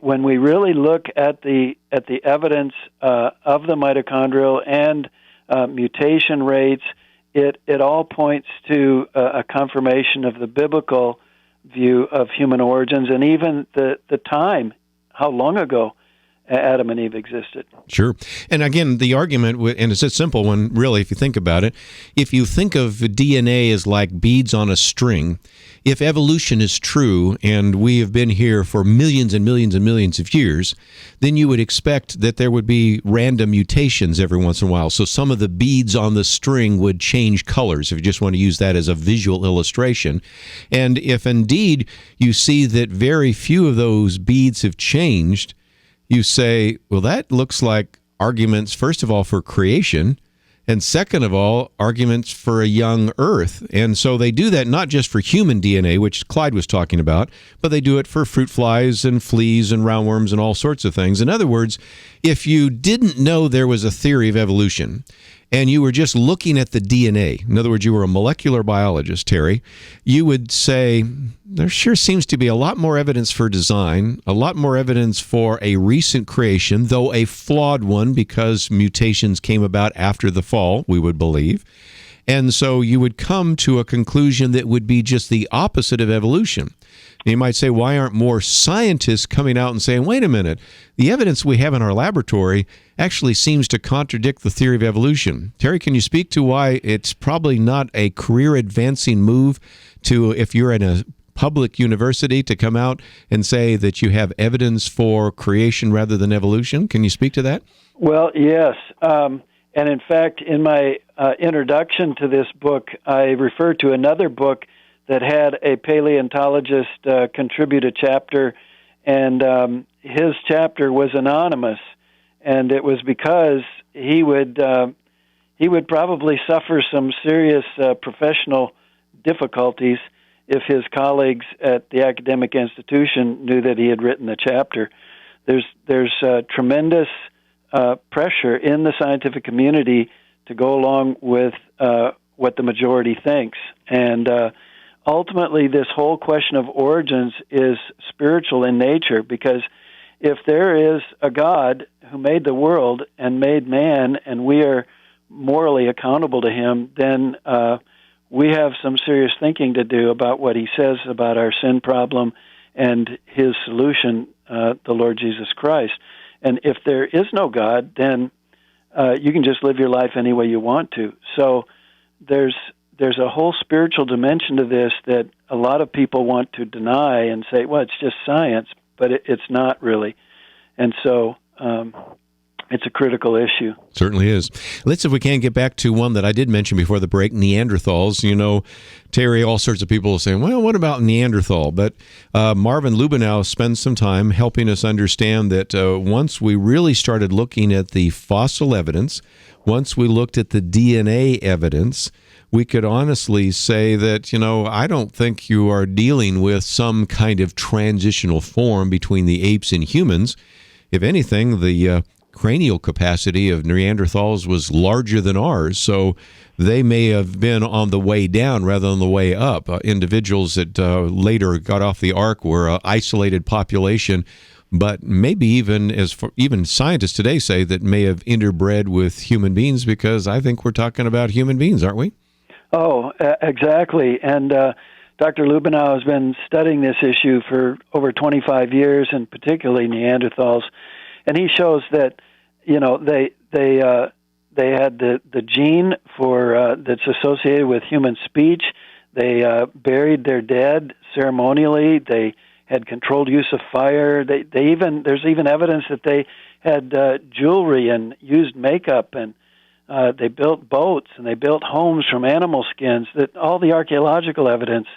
when we really look at the evidence of the mitochondrial and mutation rates, it all points to a confirmation of the biblical view of human origins, and even the time, how long ago Adam and Eve existed. Sure. And again, the argument, and it's a simple one, really, if you think about it. If you think of DNA as like beads on a string, if evolution is true, and we have been here for millions and millions and millions of years, then you would expect that there would be random mutations every once in a while. So some of the beads on the string would change colors, if you just want to use that as a visual illustration. And if indeed you see that very few of those beads have changed, you say, well, that looks like arguments, first of all, for creation, and second of all, arguments for a young Earth. And so they do that not just for human DNA, which Clyde was talking about, but they do it for fruit flies and fleas and roundworms and all sorts of things. In other words, if you didn't know there was a theory of evolution, and you were just looking at the DNA, in other words, you were a molecular biologist, Terry, you would say, there sure seems to be a lot more evidence for design, a lot more evidence for a recent creation, though a flawed one because mutations came about after the fall, we would believe. And so you would come to a conclusion that would be just the opposite of evolution. And you might say, why aren't more scientists coming out and saying, wait a minute, the evidence we have in our laboratory actually seems to contradict the theory of evolution? Terry, can you speak to why it's probably not a career-advancing move to, if you're in a public university, to come out and say that you have evidence for creation rather than evolution? Can you speak to that? Well, yes. And in fact, in my introduction to this book, I refer to another book that had a paleontologist contribute a chapter, and his chapter was anonymous, and it was because he would probably suffer some serious professional difficulties if his colleagues at the academic institution knew that he had written the chapter. There's tremendous pressure in the scientific community to go along with what the majority thinks. And ultimately, this whole question of origins is spiritual in nature, because if there is a God who made the world and made man, and we are morally accountable to him, then we have some serious thinking to do about what he says about our sin problem and his solution, the Lord Jesus Christ. And if there is no God, then you can just live your life any way you want to. So there's a whole spiritual dimension to this that a lot of people want to deny and say, well, it's just science, but it's not really. And so it's a critical issue. Certainly is. Let's, if we can, get back to one that I did mention before the break, Neanderthals. You know, Terry, all sorts of people are saying, well, what about Neanderthal? But Marvin Lubenow spends some time helping us understand that once we really started looking at the fossil evidence, once we looked at the DNA evidence, we could honestly say that, you know, I don't think you are dealing with some kind of transitional form between the apes and humans. If anything, the cranial capacity of Neanderthals was larger than ours, so they may have been on the way down rather than the way up. Individuals that later got off the ark were an isolated population, but maybe even scientists today say that may have interbred with human beings, because I think we're talking about human beings, aren't we? Oh, exactly. And Dr. Lubenow has been studying this issue for over 25 years, and particularly Neanderthals. And he shows that, you know, they had the gene for that's associated with human speech. They buried their dead ceremonially. They had controlled use of fire. There's even evidence that they had jewelry and used makeup, and they built boats and they built homes from animal skins. That all the archaeological evidence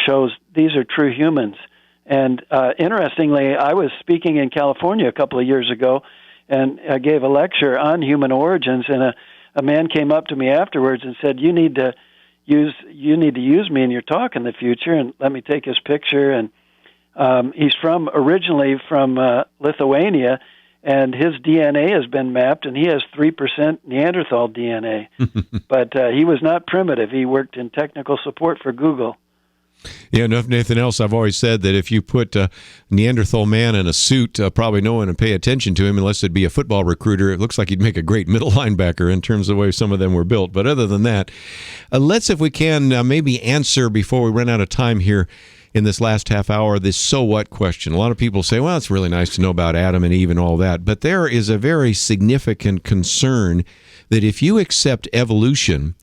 shows these are true humans. And interestingly, I was speaking in California a couple of years ago, and I gave a lecture on human origins, and a man came up to me afterwards and said, you need to use me in your talk in the future, and let me take his picture. And he's originally from Lithuania, and his DNA has been mapped, and he has 3% Neanderthal DNA. But he was not primitive. He worked in technical support for Google. Yeah, if nothing else, I've always said that if you put a Neanderthal man in a suit, probably no one would pay attention to him unless it'd be a football recruiter. It looks like he'd make a great middle linebacker in terms of the way some of them were built. But other than that, let's, if we can, maybe answer before we run out of time here in this last half hour, this so what question. A lot of people say, well, it's really nice to know about Adam and Eve and all that. But there is a very significant concern that if you accept evolution,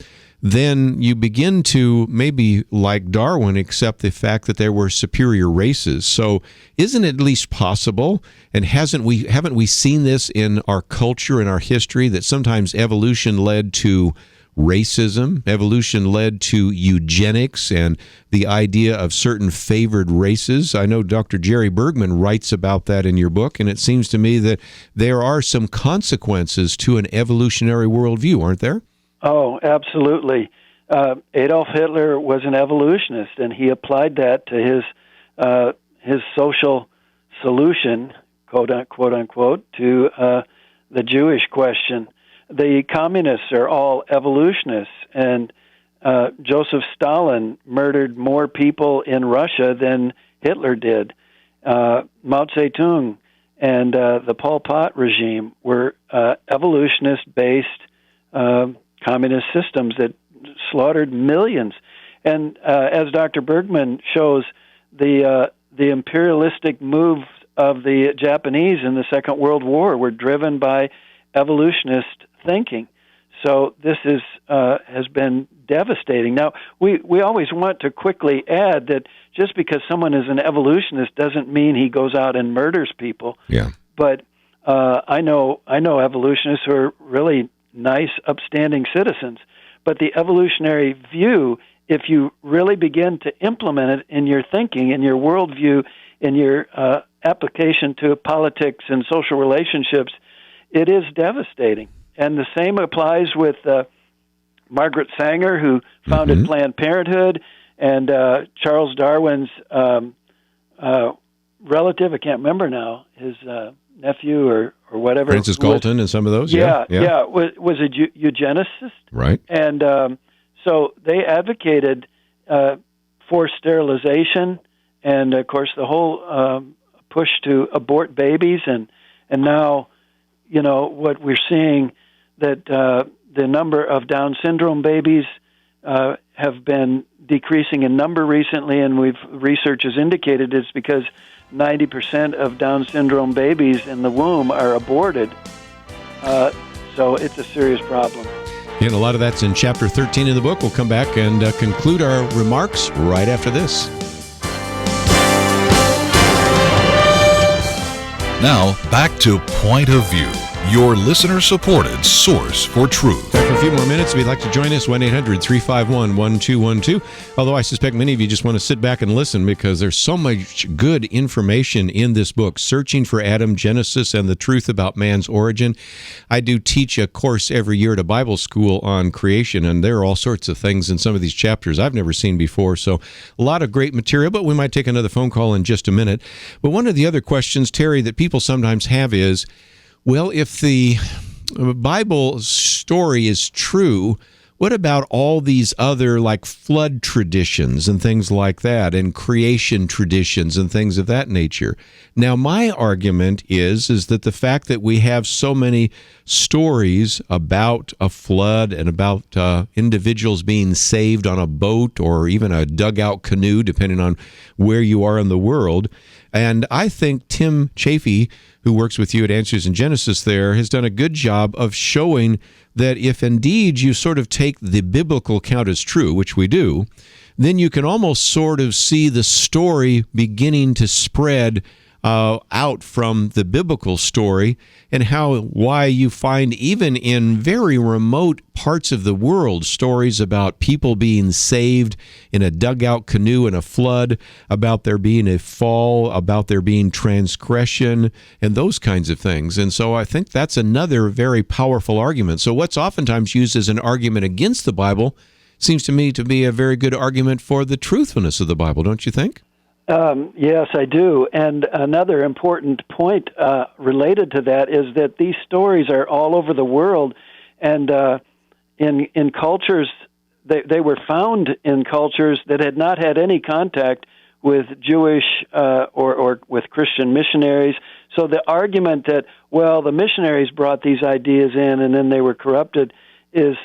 then you begin to, maybe like Darwin, accept the fact that there were superior races. So isn't it at least possible, and haven't we seen this in our culture, in our history, that sometimes evolution led to racism, evolution led to eugenics and the idea of certain favored races? I know Dr. Jerry Bergman writes about that in your book, and it seems to me that there are some consequences to an evolutionary worldview, aren't there? Oh, absolutely. Adolf Hitler was an evolutionist, and he applied that to his social solution, quote unquote, to the Jewish question. The communists are all evolutionists, and Joseph Stalin murdered more people in Russia than Hitler did. Mao Zedong and the Pol Pot regime were evolutionist-based communist systems that slaughtered millions. And as Dr. Bergman shows, the imperialistic moves of the Japanese in the Second World War were driven by evolutionist thinking. So this has been devastating. Now, we always want to quickly add that just because someone is an evolutionist doesn't mean he goes out and murders people. Yeah. But I know evolutionists who are really nice, upstanding citizens. But the evolutionary view, if you really begin to implement it in your thinking, in your worldview, in your application to politics and social relationships, it is devastating. And the same applies with Margaret Sanger, who founded Planned Parenthood, and Charles Darwin's relative, I can't remember now, his nephew or whatever. Francis Galton and some of those? Yeah, was a eugenicist. Right. And so they advocated forced sterilization and, of course, the whole push to abort babies. And now, what we're seeing, that the number of Down syndrome babies have been decreasing in number recently, and research has indicated it's because 90% of Down syndrome babies in the womb are aborted. So it's a serious problem. And a lot of that's in Chapter 13 of the book. We'll come back and conclude our remarks right after this. Now, back to Point of View, your listener-supported source for truth. Back for a few more minutes. If you'd like to join us, 1-800-351-1212. Although I suspect many of you just want to sit back and listen because there's so much good information in this book, Searching for Adam, Genesis, and the Truth About Man's Origin. I do teach a course every year at a Bible school on creation, and there are all sorts of things in some of these chapters I've never seen before. So a lot of great material, but we might take another phone call in just a minute. But one of the other questions, Terry, that people sometimes have is, well, if the Bible story is true, what about all these other like flood traditions and things like that, and creation traditions and things of that nature? Now, my argument is that the fact that we have so many stories about a flood and about individuals being saved on a boat or even a dugout canoe, depending on where you are in the world, and I think Tim Chafee, who works with you at Answers in Genesis there, has done a good job of showing that if indeed you sort of take the biblical account as true, which we do, then you can almost sort of see the story beginning to spread out from the biblical story, and why you find even in very remote parts of the world stories about people being saved in a dugout canoe in a flood, about there being a fall, about there being transgression, and those kinds of things. And so I think that's another very powerful argument. So what's oftentimes used as an argument against the Bible seems to me to be a very good argument for the truthfulness of the Bible, don't you think? Yes, I do. And another important point related to that is that these stories are all over the world, and in cultures, they were found in cultures that had not had any contact with Jewish or with Christian missionaries. So the argument that, well, the missionaries brought these ideas in and then they were corrupted is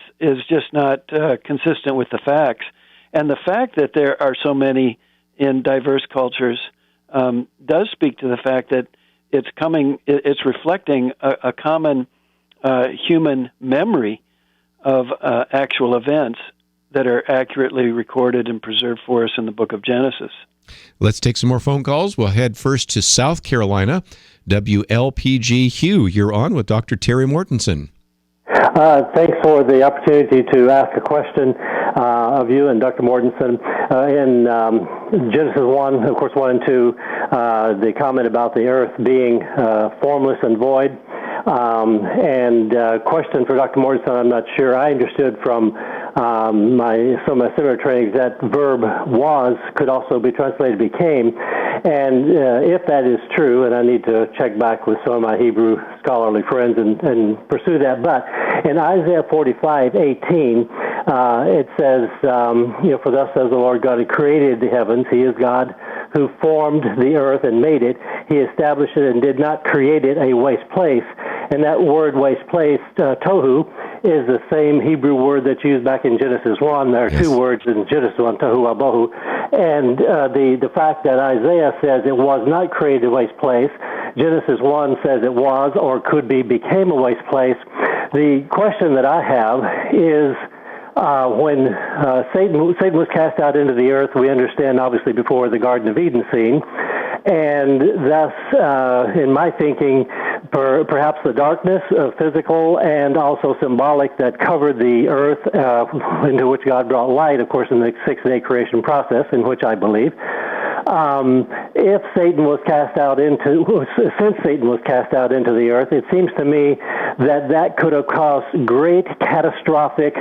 just not consistent with the facts. And the fact that there are so many in diverse cultures does speak to the fact that it's reflecting a common human memory of actual events that are accurately recorded and preserved for us in the book of Genesis. Let's take some more phone calls. We'll head first to South Carolina. WLPG Hugh, you're on with Dr. Terry Mortenson. Thanks for the opportunity to ask a question of you and Dr. Mortenson. In Genesis 1, of course, 1 and 2, the comment about the earth being formless and void. And question for Dr. Mortenson, I'm not sure. I understood from my seminary trainings that verb was could also be translated became. And if that is true, and I need to check back with some of my Hebrew scholarly friends and pursue that, but in Isaiah 45:18, it says, for thus says the Lord God, who created the heavens, He is God, who formed the earth and made it. He established it and did not create it a waste place. And that word waste place, tohu, is the same Hebrew word that's used back in Genesis 1. There are two words in Genesis 1, tohu wabohu. And the fact that Isaiah says it was not created a waste place, Genesis 1 says it was or could be, became a waste place. The question that I have is, when Satan was cast out into the earth, we understand obviously before the Garden of Eden scene, and thus, in my thinking, perhaps the darkness of physical and also symbolic that covered the earth, into which God brought light, of course, in the six-day creation process, in which I believe. If Satan was cast out since Satan was cast out into the earth, it seems to me that could have caused great catastrophic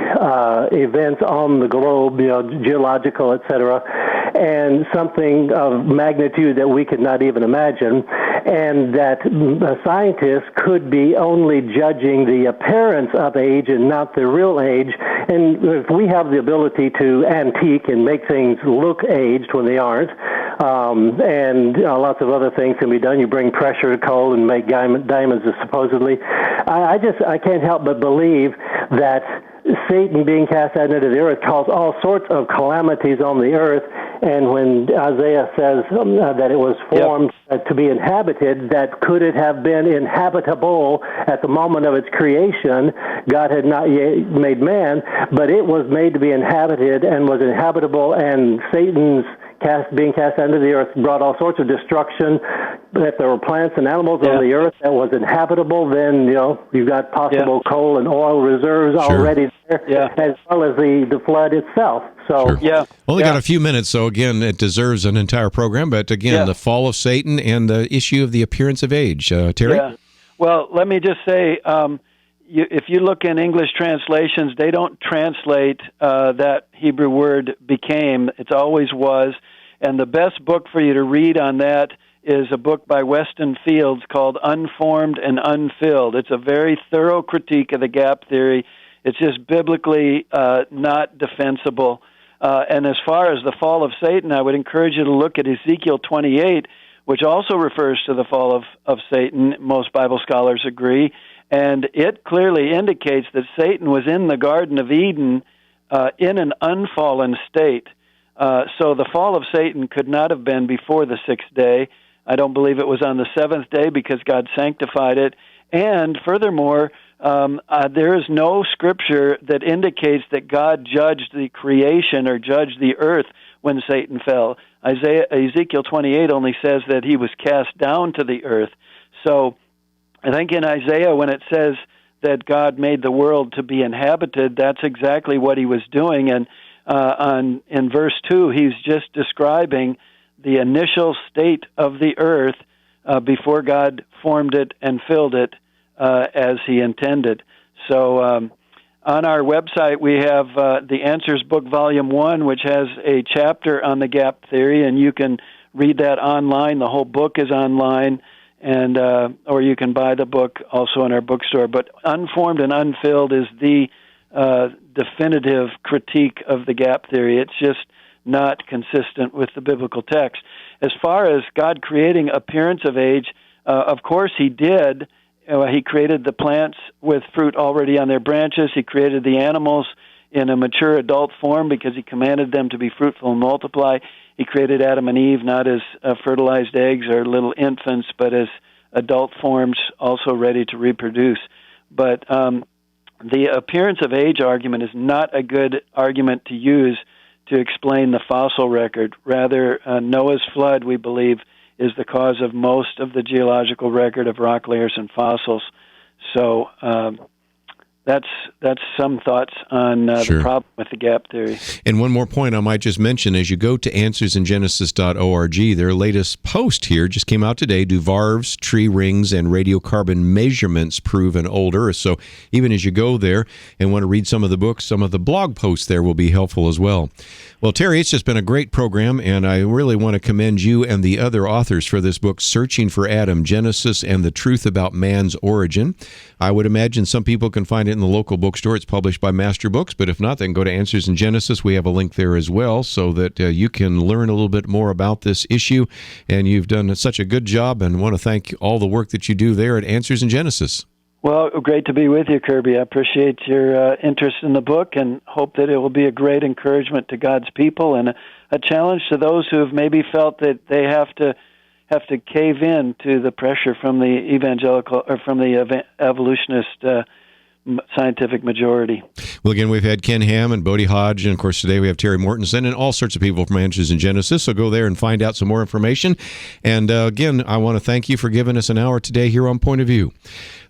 events on the globe, geological, etc., and something of magnitude that we could not even imagine, and that scientists could be only judging the appearance of age and not the real age. And if we have the ability to antique and make things look aged when they aren't, and lots of other things can be done. You bring pressure to coal and make diamonds, supposedly. I can't help but believe that Satan being cast out into the earth caused all sorts of calamities on the earth. And when Isaiah says that it was formed to be inhabited, that could it have been inhabitable at the moment of its creation? God had not yet made man, but it was made to be inhabited and was inhabitable, and Satan's being cast into the earth brought all sorts of destruction. If there were plants and animals on the earth that was inhabitable, then you've got possible coal and oil reserves already there, as well as the flood itself. So only got a few minutes, so again, it deserves an entire program. But again, the fall of Satan and the issue of the appearance of age. Terry? Yeah. Well, let me just say, if you look in English translations, they don't translate that Hebrew word became. It's always was. And the best book for you to read on that is a book by Weston Fields called Unformed and Unfilled. It's a very thorough critique of the gap theory. It's just biblically not defensible. And as far as the fall of Satan, I would encourage you to look at Ezekiel 28, which also refers to the fall of Satan. Most Bible scholars agree. And it clearly indicates that Satan was in the Garden of Eden in an unfallen state. So the fall of Satan could not have been before the sixth day. I don't believe it was on the seventh day because God sanctified it. And furthermore, there is no scripture that indicates that God judged the creation or judged the earth when Satan fell. Ezekiel 28 only says that he was cast down to the earth. So I think in Isaiah, when it says that God made the world to be inhabited, that's exactly what he was doing. And in verse 2, he's just describing the initial state of the earth before God formed it and filled it as he intended. So on our website, we have the Answers Book, Volume 1, which has a chapter on the gap theory, and you can read that online. The whole book is online, and or you can buy the book also in our bookstore. But Unformed and Unfilled is the definitive critique of the gap theory. It's just not consistent with the biblical text. As far as God creating appearance of age, of course he did. He created the plants with fruit already on their branches. He created the animals in a mature adult form because he commanded them to be fruitful and multiply. He created Adam and Eve not as fertilized eggs or little infants, but as adult forms also ready to reproduce. But the appearance of age argument is not a good argument to use to explain the fossil record. Rather, Noah's flood, we believe, is the cause of most of the geological record of rock layers and fossils. So that's some thoughts on the problem with the gap theory. And one more point I might just mention, as you go to answersingenesis.org, their latest post here just came out today. Do varves, tree rings, and radiocarbon measurements prove an old Earth? So even as you go there and want to read some of the books, some of the blog posts there will be helpful as well. Well, Terry, it's just been a great program, and I really want to commend you and the other authors for this book, Searching for Adam, Genesis and the Truth About Man's Origin. I would imagine some people can find it in the local bookstore. It's published by Master Books, but if not, then go to Answers in Genesis. We have a link there as well so that you can learn a little bit more about this issue, and you've done such a good job, and want to thank all the work that you do there at Answers in Genesis. Well, great to be with you, Kirby. I appreciate your interest in the book and hope that it will be a great encouragement to God's people and a challenge to those who have maybe felt that they have to cave in to the pressure from the evangelical or from the evolutionist scientific majority. Well, again, we've had Ken Ham and Bodie Hodge, and of course today we have Terry Mortenson and all sorts of people from Answers in Genesis. So go there and find out some more information. And again, I want to thank you for giving us an hour today here on Point of View.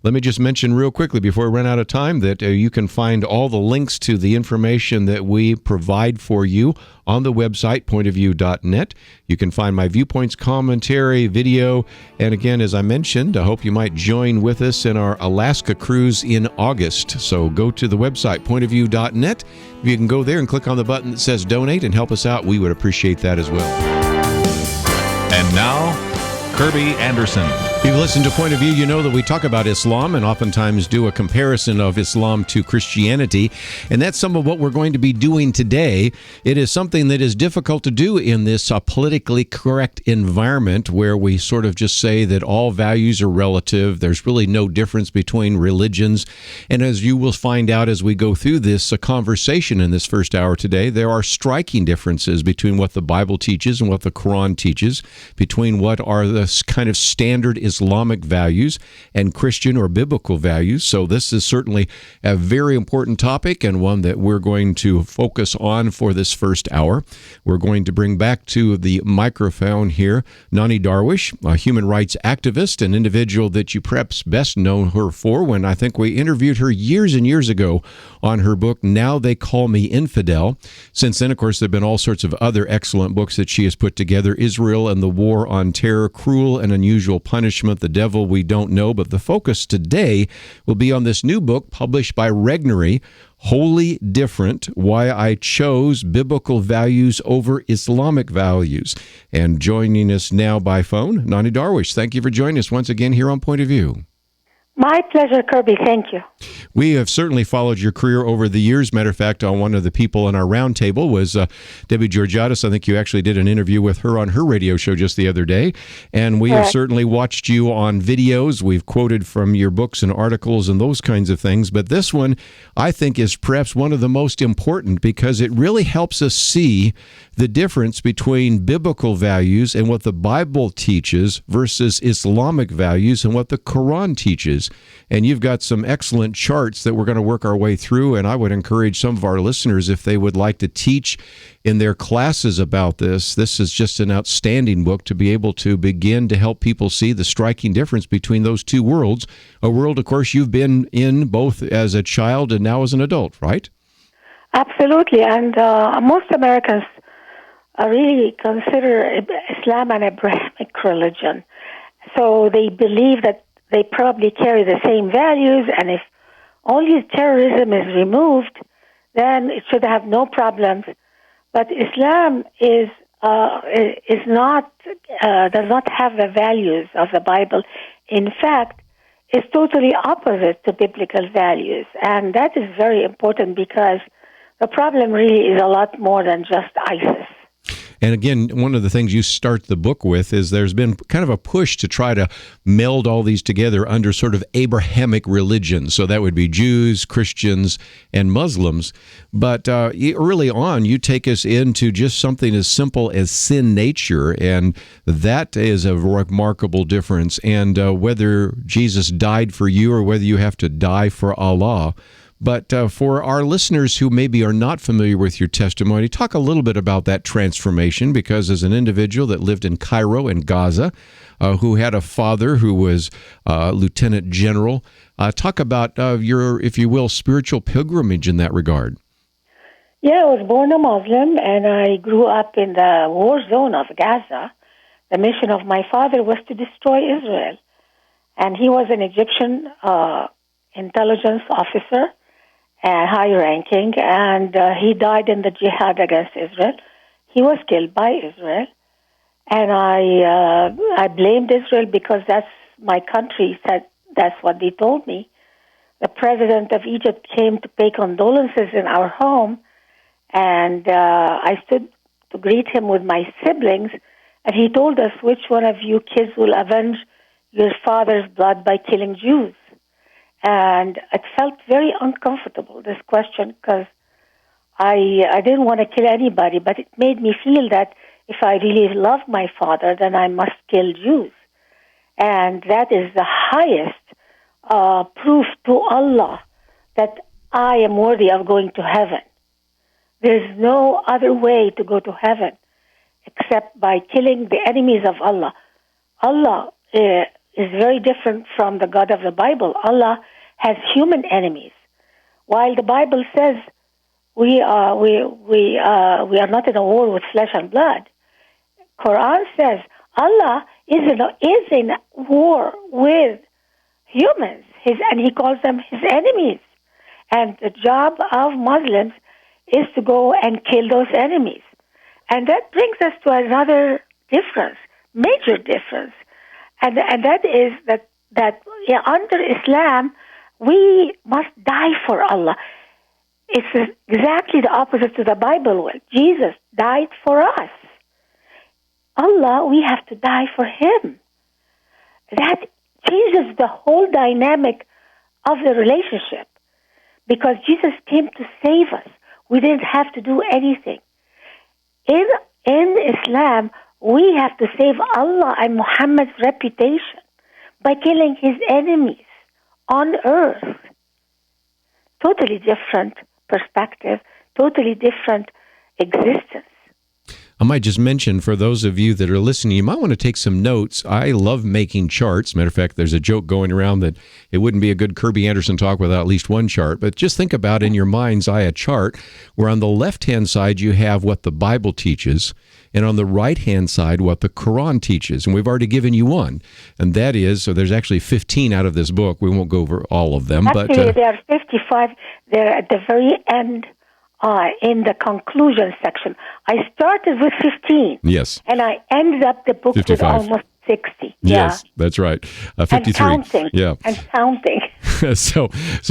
Let me just mention real quickly before we run out of time that you can find all the links to the information that we provide for you on the website, pointofview.net. You can find my viewpoints, commentary, video, and again, as I mentioned, I hope you might join with us in our Alaska cruise in August. So go to the website, pointofview.net. If you can go there and click on the button that says donate and help us out, we would appreciate that as well. And now, Kirby Anderson. If you've listened to Point of View, you know that we talk about Islam and oftentimes do a comparison of Islam to Christianity, and that's some of what we're going to be doing today. It is something that is difficult to do in this politically correct environment where we sort of just say that all values are relative. There's really no difference between religions, and as you will find out as we go through this conversation in this first hour today, there are striking differences between what the Bible teaches and what the Quran teaches, between what are the kind of standard Islamic values and Christian or biblical values. So this is certainly a very important topic and one that we're going to focus on for this first hour. We're going to bring back to the microphone here Nonie Darwish, a human rights activist, an individual that you perhaps best know her for when I think we interviewed her years and years ago on her book, Now They Call Me Infidel. Since then, of course, there have been all sorts of other excellent books that she has put together, Israel and the War on Terror, Cruel and Unusual Punishment, The Devil We Don't Know. But the focus today will be on this new book published by Regnery, Wholly Different, Why I Chose Biblical Values Over Islamic Values. And joining us now by phone, Nonie Darwish. Thank you for joining us once again here on Point of View. My pleasure, Kirby. Thank you. We have certainly followed your career over the years. Matter of fact, one of the people on our roundtable was Debbie Georgiadis. I think you actually did an interview with her on her radio show just the other day. And we have certainly watched you on videos. We've quoted from your books and articles and those kinds of things. But this one, I think, is perhaps one of the most important because it really helps us see the difference between biblical values and what the Bible teaches versus Islamic values and what the Quran teaches. And you've got some excellent charts that we're going to work our way through, and I would encourage some of our listeners, if they would like to teach in their classes about this is just an outstanding book to be able to begin to help people see the striking difference between those two worlds, a world, of course, you've been in both as a child and now as an adult, right? Absolutely, and most Americans really consider Islam an Abrahamic religion. So they believe that they probably carry the same values, and if only terrorism is removed, then it should have no problems. But Islam is not does not have the values of the Bible. In fact, it's totally opposite to biblical values, and that is very important because the problem really is a lot more than just ISIS. And again, one of the things you start the book with is there's been kind of a push to try to meld all these together under sort of Abrahamic religion. So that would be Jews, Christians, and Muslims. But early on, you take us into just something as simple as sin nature, and that is a remarkable difference. And whether Jesus died for you or whether you have to die for Allah. But for our listeners who maybe are not familiar with your testimony, talk a little bit about that transformation, because as an individual that lived in Cairo and Gaza, who had a father who was lieutenant general, talk about your, if you will, spiritual pilgrimage in that regard. Yeah, I was born a Muslim, and I grew up in the war zone of Gaza. The mission of my father was to destroy Israel. And he was an Egyptian intelligence officer, high-ranking, and he died in the jihad against Israel. He was killed by Israel, and I blamed Israel because that's my country. Said that's what they told me. The president of Egypt came to pay condolences in our home, and I stood to greet him with my siblings, and he told us, which one of you kids will avenge your father's blood by killing Jews? And it felt very uncomfortable, this question, because I didn't want to kill anybody, but it made me feel that if I really love my father, then I must kill Jews. And that is the highest proof to Allah that I am worthy of going to heaven. There's no other way to go to heaven except by killing the enemies of Allah. Allah is very different from the God of the Bible. Allah has human enemies, while the Bible says we are not in a war with flesh and blood. Quran says Allah is in war with humans, and He calls them His enemies. And the job of Muslims is to go and kill those enemies. And that brings us to another difference, major difference, and that is that under Islam we must die for Allah. It's exactly the opposite to the Bible, where Jesus died for us. Allah, we have to die for Him. That changes the whole dynamic of the relationship, because Jesus came to save us. We didn't have to do anything. In Islam, we have to save Allah and Muhammad's reputation by killing his enemies on earth. Totally different perspective, totally different existence. I might just mention, for those of you that are listening, you might want to take some notes. I love making charts. Matter of fact, there's a joke going around that it wouldn't be a good Kirby Anderson talk without at least one chart. But just think about, in your mind's eye, a chart where on the left-hand side you have what the Bible teaches, and on the right-hand side what the Quran teaches. And we've already given you one, and that is, so there's actually 15 out of this book. We won't go over all of them. Actually, there are 55. They're at the very end. In the conclusion section. I started with 15. Yes. And I ended up the book 55. with almost 60. Yes, that's right. 53. And counting. Yeah. And counting. So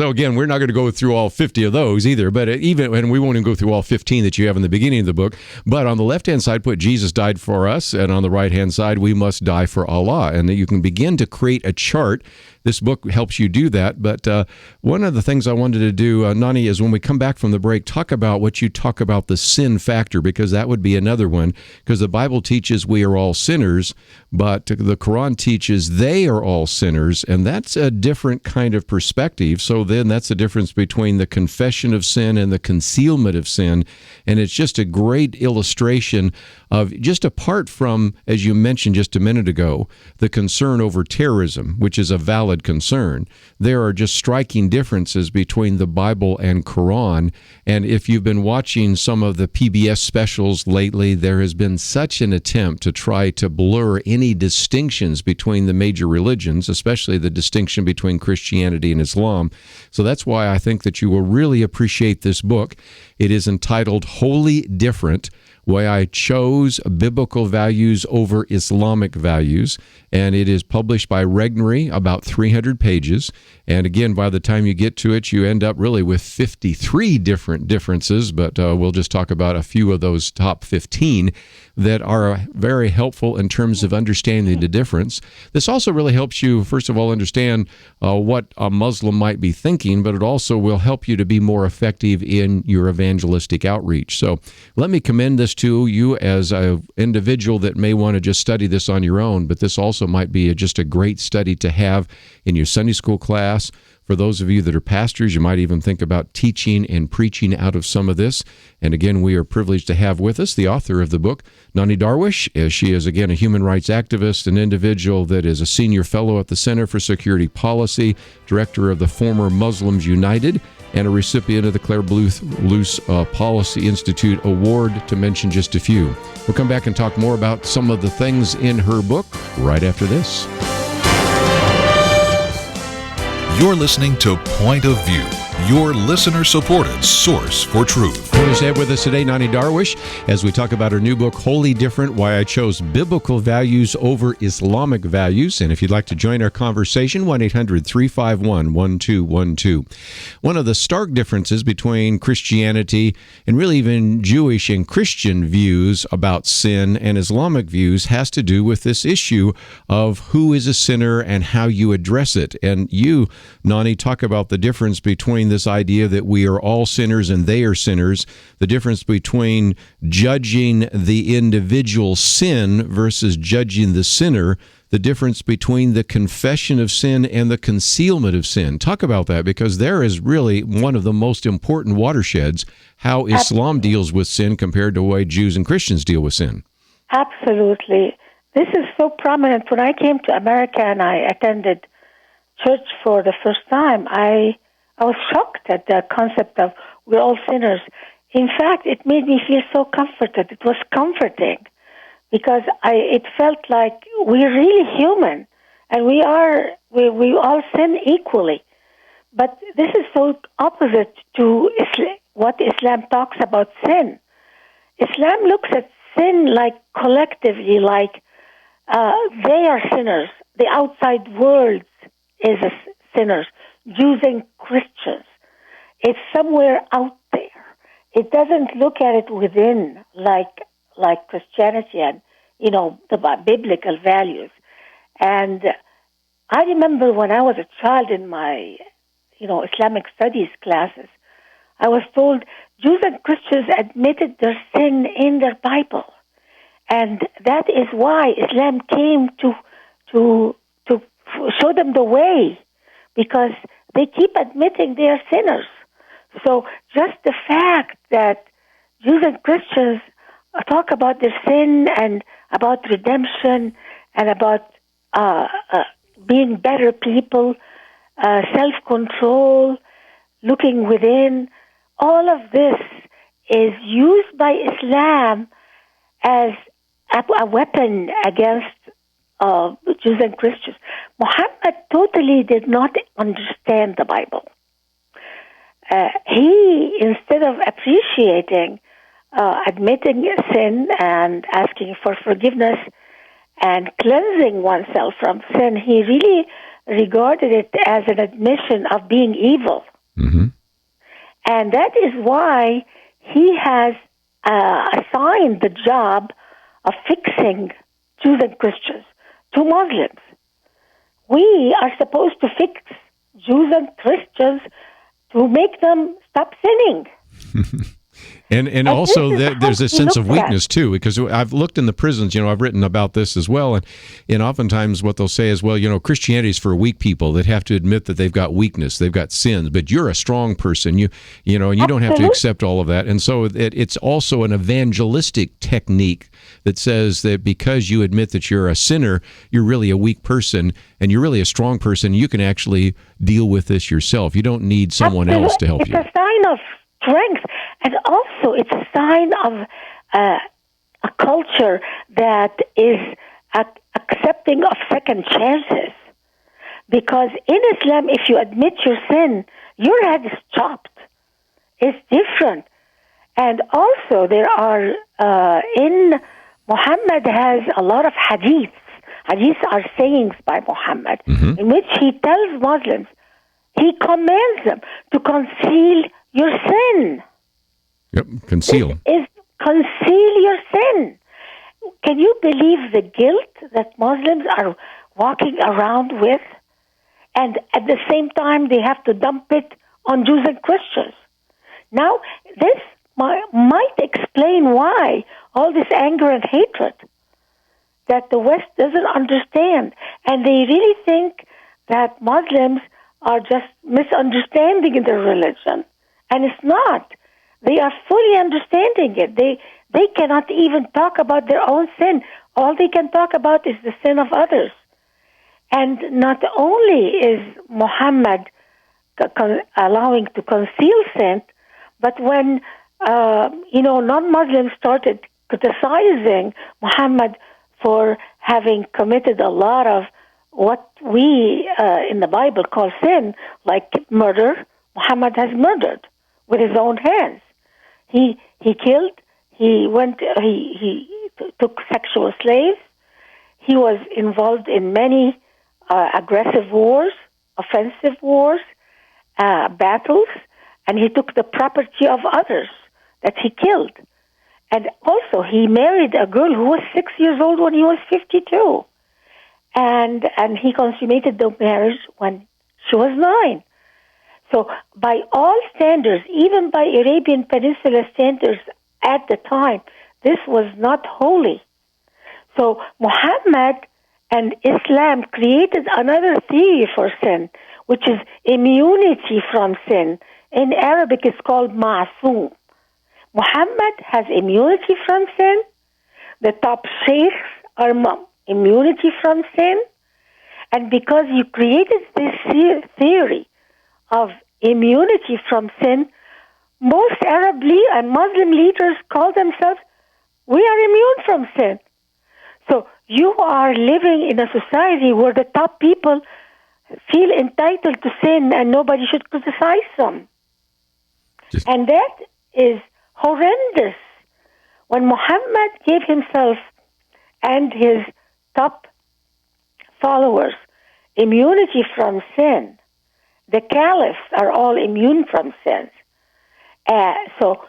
again, we're not going to go through all 50 of those either, but and we won't even go through all 15 that you have in the beginning of the book. But on the left-hand side, put Jesus died for us, and on the right-hand side, we must die for Allah. And you can begin to create a chart. This book helps you do that. But one of the things I wanted to do, Nonie, is when we come back from the break, talk about what you talk about the sin factor, because that would be another one. Because the Bible teaches we are all sinners, but the Quran teaches they are all sinners, and that's a different kind of perspective. So then that's the difference between the confession of sin and the concealment of sin. And it's just a great illustration of, just apart from, as you mentioned just a minute ago, the concern over terrorism, which is a valid concern, there are just striking differences between the Bible and Quran. And if you've been watching some of the PBS specials lately, there has been such an attempt to try to blur any distinctions between the major religions, especially the distinction between Christianity and Islam. So that's why I think that you will really appreciate this book. It is entitled Wholly Different: Why I Chose Biblical Values Over Islamic Values, and it is published by Regnery, about 300 pages. And again, by the time you get to it, you end up really with 53 different differences, but we'll just talk about a few of those top 15 that are very helpful in terms of understanding the difference. This also really helps you, first of all, understand what a Muslim might be thinking, but it also will help you to be more effective in your evangelistic outreach. So let me commend this to you as an individual that may want to just study this on your own, but this also might be just a great study to have in your Sunday school class. For those of you that are pastors, you might even think about teaching and preaching out of some of this. And again, we are privileged to have with us the author of the book, Nonie Darwish. She is, again, a human rights activist, an individual that is a senior fellow at the Center for Security Policy, director of the former Muslims United, and a recipient of the Claire Luce Policy Institute Award, to mention just a few. We'll come back and talk more about some of the things in her book right after this. You're listening to Point of View. your listener-supported source for truth. Please have with us today Nonie Darwish as we talk about her new book, Wholly Different, Why I Chose Biblical Values Over Islamic Values. And if you'd like to join our conversation, 1-800-351-1212. One of the stark differences between Christianity and really even Jewish and Christian views about sin and Islamic views has to do with this issue of who is a sinner and how you address it. And you, Nonie, talk about the difference between this idea that we are all sinners and they are sinners, the difference between judging the individual sin versus judging the sinner, the difference between the confession of sin and the concealment of sin. Talk about that, because there is really one of the most important watersheds, how Islam deals with sin compared to the way Jews and Christians deal with sin. Absolutely. This is so prominent. When I came to America and I attended church for the first time, I was shocked at the concept of we're all sinners. In fact, it made me feel so comforted. It was comforting because it felt like we're really human and we all sin equally. But this is so opposite to what Islam talks about sin. Islam looks at sin like collectively, like they are sinners. The outside world is sinners. Jews and Christians. It's somewhere out there. It doesn't look at it within like Christianity and, the biblical values. And I remember when I was a child in my, Islamic studies classes, I was told Jews and Christians admitted their sin in their Bible. And that is why Islam came to show them the way, because they keep admitting they are sinners. So just the fact that Jews and Christians talk about their sin and about redemption and about being better people, self-control, looking within, all of this is used by Islam as a weapon against Jews and Christians. Muhammad totally did not understand the Bible. He, instead of appreciating, admitting sin and asking for forgiveness and cleansing oneself from sin, he really regarded it as an admission of being evil. Mm-hmm. And that is why he has assigned the job of fixing Jews and Christians to Muslims. We are supposed to fix Jews and Christians to make them stop sinning. And also there's a sense of weakness too, because I've looked in the prisons, I've written about this as well, and oftentimes what they'll say is, well, Christianity is for weak people that have to admit that they've got weakness, they've got sins, but you're a strong person, and you don't have to accept all of that. And so it's also an evangelistic technique that says that because you admit that you're a sinner, you're really a weak person, and you're really a strong person. You can actually deal with this yourself. You don't need someone else to help you. It's a sign of strength. And also, it's a sign of a culture that is accepting of second chances. Because in Islam, if you admit your sin, your head is chopped. It's different. And also, there are, Muhammad has a lot of hadiths. Hadiths are sayings by Muhammad, mm-hmm. in which he tells Muslims, he commands them to conceal your sin. Yep, conceal. Conceal your sin. Can you believe the guilt that Muslims are walking around with? And at the same time, they have to dump it on Jews and Christians. Now, this might explain why all this anger and hatred that the West doesn't understand. And they really think that Muslims are just misunderstanding their religion. And it's not. They are fully understanding it. They cannot even talk about their own sin. All they can talk about is the sin of others. And not only is Muhammad allowing to conceal sin, but when non-Muslims started criticizing Muhammad for having committed a lot of what we in the Bible call sin, like murder, Muhammad has murdered with his own hands. He killed. He took sexual slaves. He was involved in many aggressive wars, offensive wars, battles, and he took the property of others that he killed. And also, he married a girl who was 6 years old when he was 52. And he consummated the marriage when she was 9. So by all standards, even by Arabian Peninsula standards at the time, this was not holy. So Muhammad and Islam created another theory for sin, which is immunity from sin. In Arabic, it's called ma'soom. Muhammad has immunity from sin. The top sheikhs are immunity from sin. And because you created this theory of immunity from sin, most Arab and Muslim leaders call themselves, we are immune from sin. So you are living in a society where the top people feel entitled to sin and nobody should criticize them. And that is horrendous. When Muhammad gave himself and his top followers immunity from sin, the caliphs are all immune from sin. So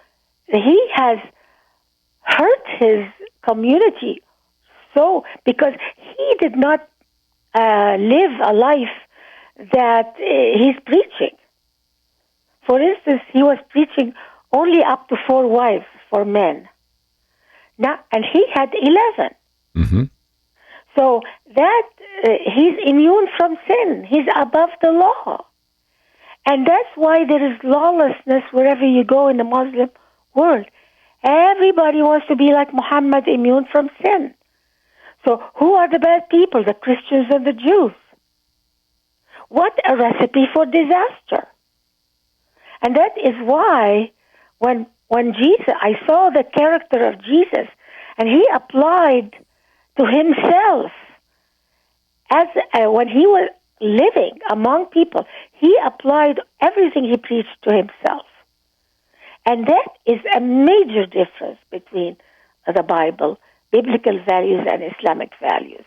he has hurt his community because he did not live a life that he's preaching. For instance, he was preaching only up to 4 wives for men. Now, and he had 11. Mm-hmm. So that he's immune from sin. He's above the law. And that's why there is lawlessness wherever you go in the Muslim world. Everybody wants to be like Muhammad, immune from sin. So who are the bad people? The Christians and the Jews. What a recipe for disaster. And that is why when Jesus, I saw the character of Jesus, and he applied to himself as when he was living among people, he applied everything he preached to himself. And that is a major difference between the Bible, biblical values, and Islamic values.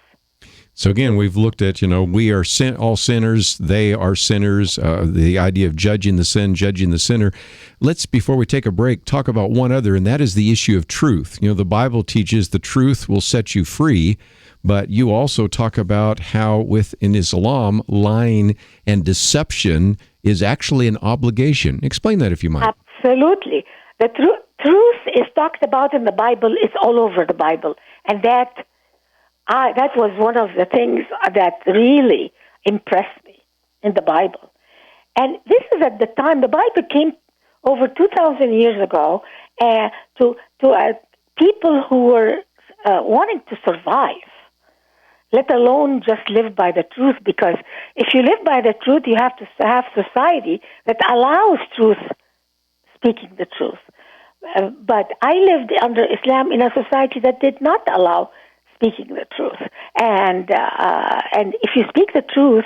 So again, we've looked at, we are all sinners, they are sinners, the idea of judging the sin, judging the sinner. Let's, before we take a break, talk about one other, and that is the issue of truth. The Bible teaches the truth will set you free, but you also talk about how within Islam, lying and deception is actually an obligation. Explain that if you might. Absolutely. The truth is talked about in the Bible. It's all over the Bible. And that was one of the things that really impressed me in the Bible. And this is at the time, the Bible came over 2,000 years ago to people who were wanting to survive, let alone just live by the truth. Because if you live by the truth, you have to have society that allows truth, speaking the truth. But I lived under Islam in a society that did not allow speaking the truth. And if you speak the truth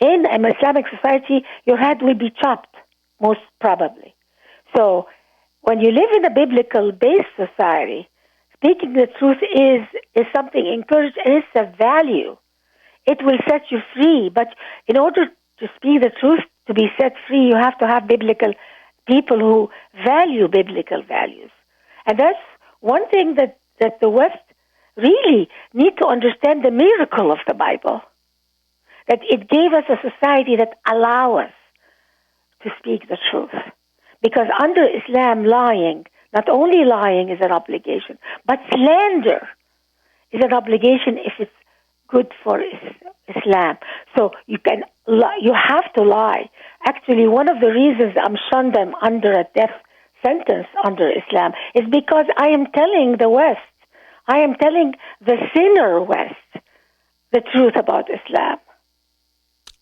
in an Islamic society, your head will be chopped, most probably. So when you live in a biblical-based society, speaking the truth is something encouraged, and it's a value. It will set you free. But in order to speak the truth, to be set free, you have to have biblical people who value biblical values. And that's one thing that the West really need to understand, the miracle of the Bible, that it gave us a society that allow us to speak the truth. Because under Islam, not only lying is an obligation, but slander is an obligation if it's good for Islam. So you have to lie. Actually, one of the reasons I'm shunned under a death sentence under Islam is because I am telling the West, I am telling the sinner West the truth about Islam.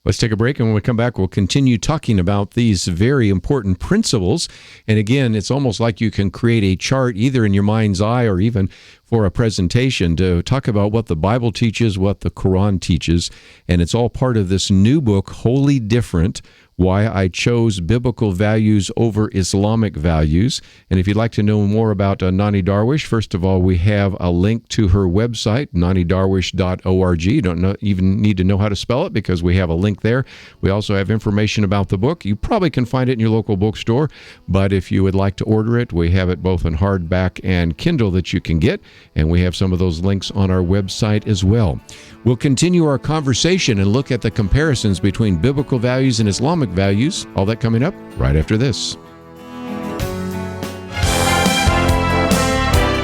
Let's take a break, and when we come back, we'll continue talking about these very important principles. And again, it's almost like you can create a chart either in your mind's eye or even for a presentation to talk about what the Bible teaches, what the Quran teaches. And it's all part of this new book, Wholly Different, Why I Chose Biblical Values Over Islamic Values. And if you'd like to know more about Nonie Darwish, first of all, we have a link to her website, noniedarwish.org. You don't even need to know how to spell it because we have a link there. We also have information about the book. You probably can find it in your local bookstore, but if you would like to order it, we have it both in hardback and Kindle that you can get, and we have some of those links on our website as well. We'll continue our conversation and look at the comparisons between biblical values and Islamic values. All that coming up right after this.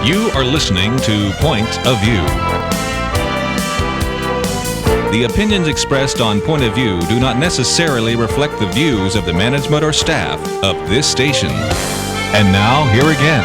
You are listening to Point of View. The opinions expressed on Point of View do not necessarily reflect the views of the management or staff of this station. And now, here again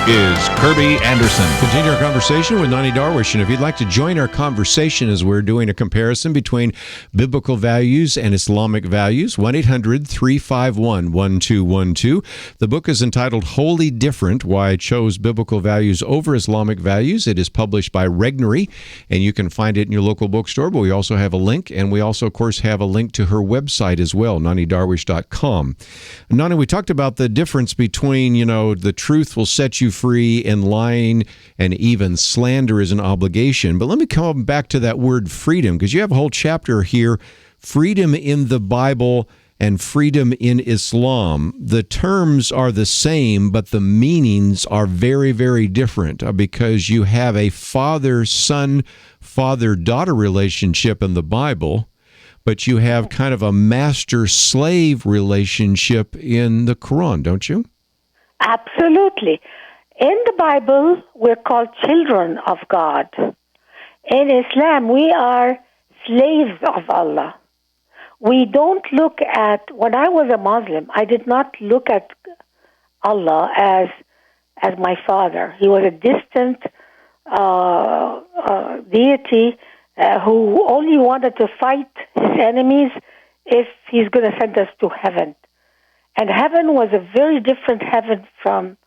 is Kirby Anderson. Continue our conversation with Nonie Darwish, and if you'd like to join our conversation as we're doing a comparison between biblical values and Islamic values, 1-800-351-1212. The book is entitled Wholly Different, Why I Chose Biblical Values Over Islamic Values. It is published by Regnery, and you can find it in your local bookstore, but we also have a link, and we also, of course, have a link to her website as well, noniedarwish.com. Nonie, we talked about the difference between, the truth will set you free and lying and even slander is an obligation. But let me come back to that word freedom, because you have a whole chapter here, freedom in the Bible and freedom in Islam. The terms are the same, but the meanings are very, very different because you have a father-son, father-daughter relationship in the Bible, but you have kind of a master-slave relationship in the Quran, don't you? Absolutely. In the Bible, we're called children of God. In Islam, we are slaves of Allah. We don't look at, when I was a Muslim, I did not look at Allah as my father. He was a distant deity who only wanted to fight his enemies if he's going to send us to heaven. And heaven was a very different heaven from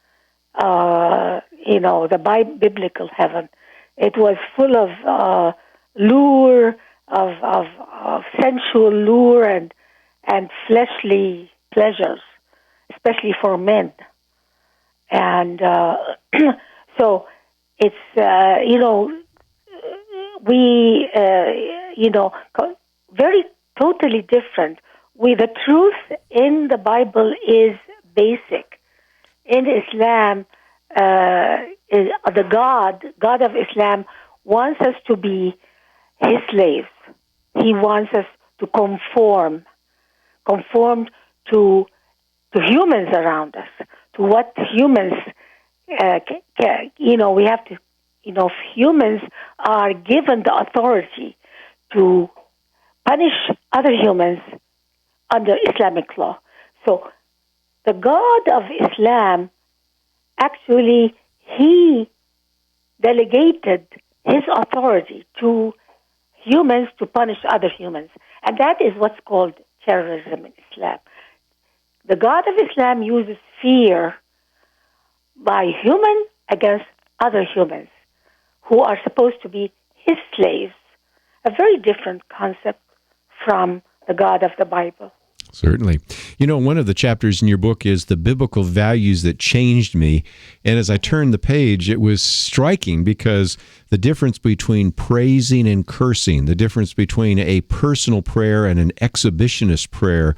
the biblical heaven. It was full of lure, of sensual lure and fleshly pleasures, especially for men. And so it's, very totally different. The truth in the Bible is basic. In Islam, the God of Islam wants us to be his slaves. He wants us to conform to humans around us, to what humans, we have to, humans are given the authority to punish other humans under Islamic law. So the God of Islam, actually, he delegated his authority to humans to punish other humans. And that is what's called terrorism in Islam. The God of Islam uses fear by human against other humans who are supposed to be his slaves. A very different concept from the God of the Bible. Certainly. One of the chapters in your book is the biblical values that changed me. And as I turned the page, it was striking because the difference between praising and cursing, the difference between a personal prayer and an exhibitionist prayer,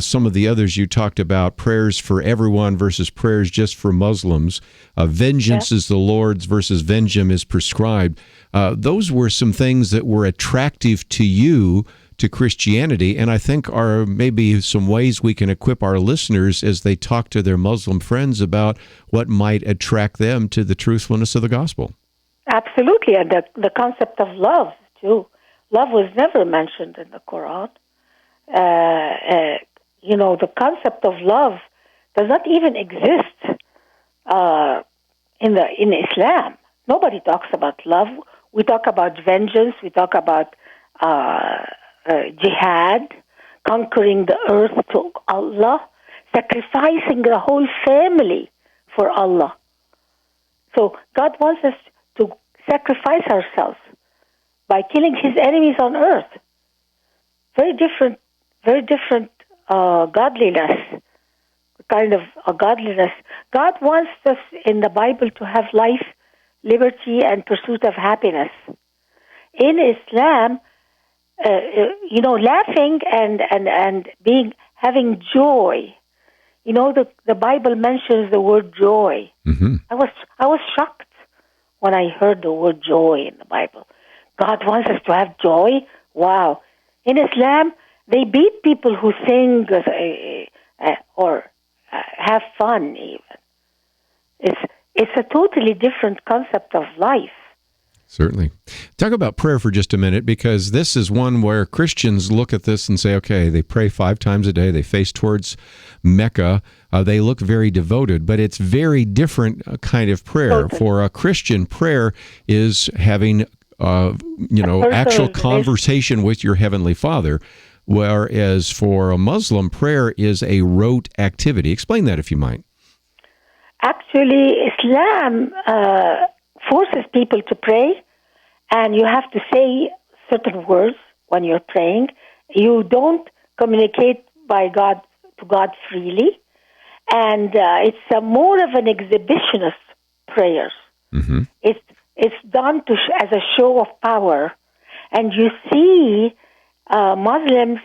some of the others you talked about, prayers for everyone versus prayers just for Muslims, vengeance is the Lord's versus vengeance is prescribed. Those were some things that were attractive to you to Christianity, and I think are maybe some ways we can equip our listeners as they talk to their Muslim friends about what might attract them to the truthfulness of the gospel. Absolutely, and the concept of love, too. Love was never mentioned in the Quran. The concept of love does not even exist in Islam. Nobody talks about love. We talk about vengeance. We talk about jihad, conquering the earth to Allah, sacrificing the whole family for Allah. So God wants us to sacrifice ourselves by killing his enemies on earth. Very different godliness, kind of a godliness. God wants us in the Bible to have life, liberty, and pursuit of happiness. In Islam, laughing and having joy. The Bible mentions the word joy. Mm-hmm. I was shocked when I heard the word joy in the Bible. God wants us to have joy? Wow. In Islam, they beat people who sing or have fun even. It's a totally different concept of life. Certainly. Talk about prayer for just a minute, because this is one where Christians look at this and say, okay, they pray 5 times a day, they face towards Mecca, they look very devoted, but it's very different kind of prayer. Okay. For a Christian, prayer is having, actual conversation with your Heavenly Father, whereas for a Muslim, prayer is a rote activity. Explain that if you might. Actually, Islam forces people to pray, and you have to say certain words when you're praying. You don't communicate to God freely, and it's more of an exhibitionist prayer. Mm-hmm. It's done as a show of power, and you see Muslims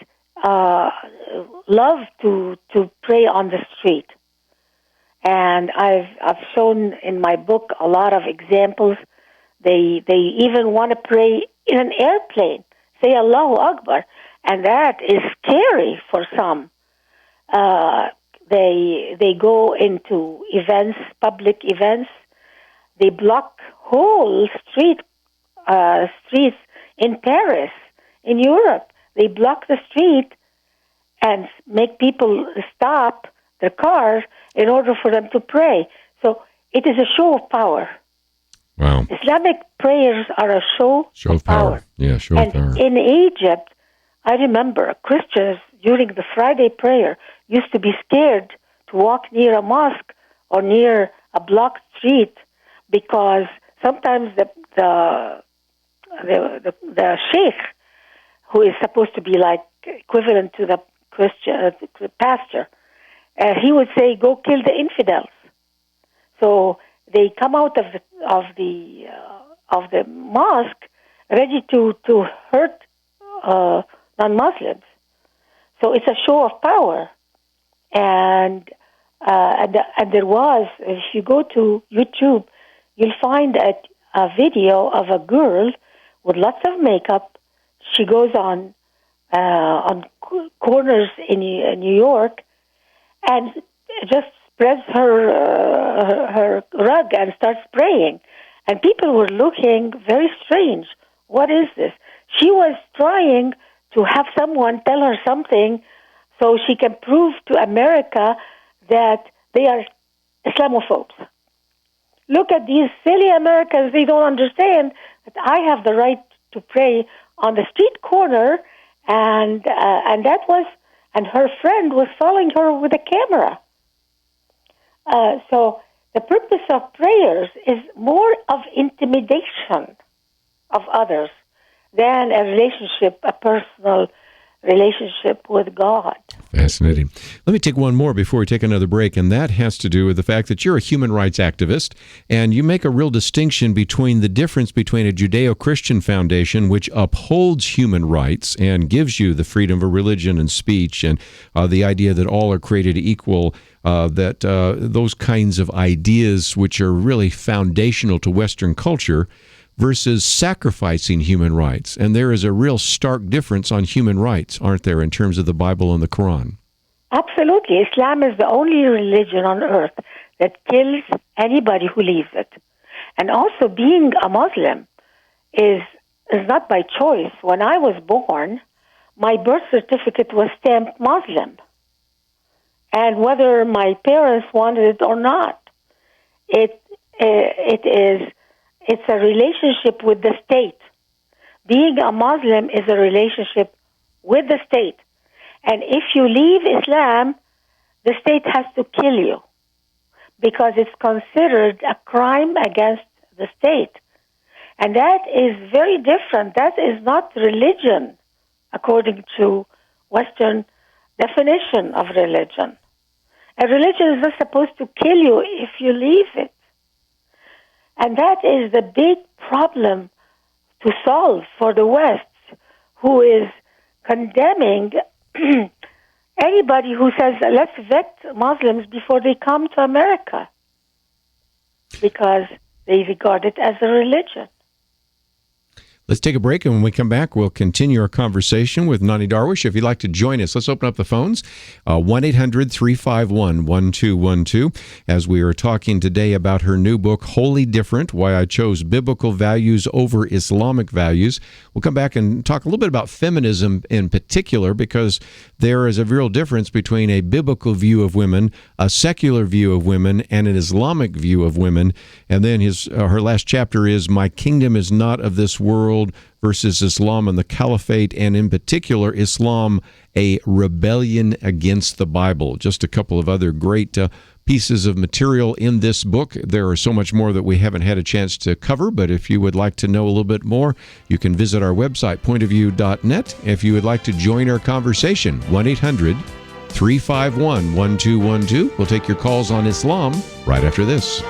love to pray on the street. And I've shown in my book a lot of examples. They even want to pray in an airplane, say Allahu Akbar, and that is scary for some. They go into events, public events. They block whole streets in Paris, in Europe. They block the street and make people stop their cars in order for them to pray. So it is a show of power. Wow. Islamic prayers are a show of power. Yeah, show of power. In Egypt, I remember Christians during the Friday prayer used to be scared to walk near a mosque or near a blocked street, because sometimes the sheikh, who is supposed to be like equivalent to the Christian the pastor, he would say, "Go kill the infidels." So they come out of the mosque ready to hurt non-Muslims. So it's a show of power, and there was, if you go to YouTube, you'll find a video of a girl with lots of makeup. She goes on corners in New York and just spreads her rug and starts praying. And people were looking very strange. What is this? She was trying to have someone tell her something so she can prove to America that they are Islamophobes. Look at these silly Americans. They don't understand that I have the right to pray on the street corner, and her friend was following her with a camera. So the purpose of prayers is more of intimidation of others than a personal relationship with God. Fascinating. Let me take one more before we take another break, and that has to do with the fact that you're a human rights activist, and you make a real distinction between the difference between a Judeo-Christian foundation, which upholds human rights and gives you the freedom of religion and speech, and the idea that all are created equal, those kinds of ideas which are really foundational to Western culture, versus sacrificing human rights. And there is a real stark difference on human rights, aren't there, in terms of the Bible and the Quran? Absolutely. Islam is the only religion on earth that kills anybody who leaves it. And also, being a Muslim is not by choice. When I was born, my birth certificate was stamped Muslim. And whether my parents wanted it or not, it's a relationship with the state. Being a Muslim is a relationship with the state. And if you leave Islam, the state has to kill you because it's considered a crime against the state. And that is very different. That is not religion, according to Western definition of religion. And religion is not supposed to kill you if you leave it. And that is the big problem to solve for the West, who is condemning anybody who says, let's vet Muslims before they come to America, because they regard it as a religion. Let's take a break, and when we come back, we'll continue our conversation with Nonie Darwish. If you'd like to join us, let's open up the phones, 1-800-351-1212, as we are talking today about her new book, Wholly Different, Why I Chose Biblical Values Over Islamic Values. We'll come back and talk a little bit about feminism in particular, because there is a real difference between a biblical view of women, a secular view of women, and an Islamic view of women. And then her last chapter is My Kingdom is Not of This World versus Islam and the Caliphate, and in particular, Islam, a rebellion against the Bible. Just a couple of other great pieces of material in this book. There are so much more that we haven't had a chance to cover, but if you would like to know a little bit more, you can visit our website, pointofview.net. If you would like to join our conversation, 1-800-351-1212. We'll take your calls on Islam right after this.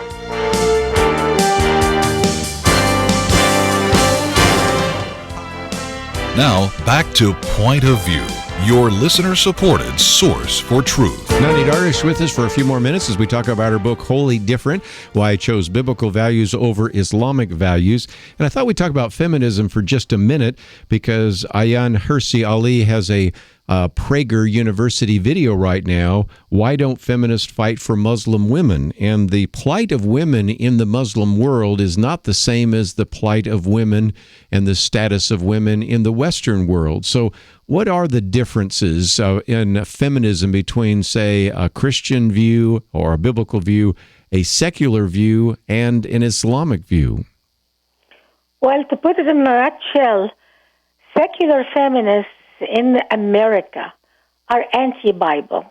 Now, back to Point of View, your listener-supported source for truth. Nonie Darwish with us for a few more minutes as we talk about her book, Wholly Different, Why I Chose Biblical Values Over Islamic Values. And I thought we'd talk about feminism for just a minute, because Ayaan Hirsi Ali has a Prager University video right now, Why Don't Feminists Fight for Muslim Women? And the plight of women in the Muslim world is not the same as the plight of women and the status of women in the Western world. So what are the differences in feminism between, say, a Christian view or a biblical view, a secular view, and an Islamic view? Well, to put it in a nutshell, secular feminists in America are anti-Bible.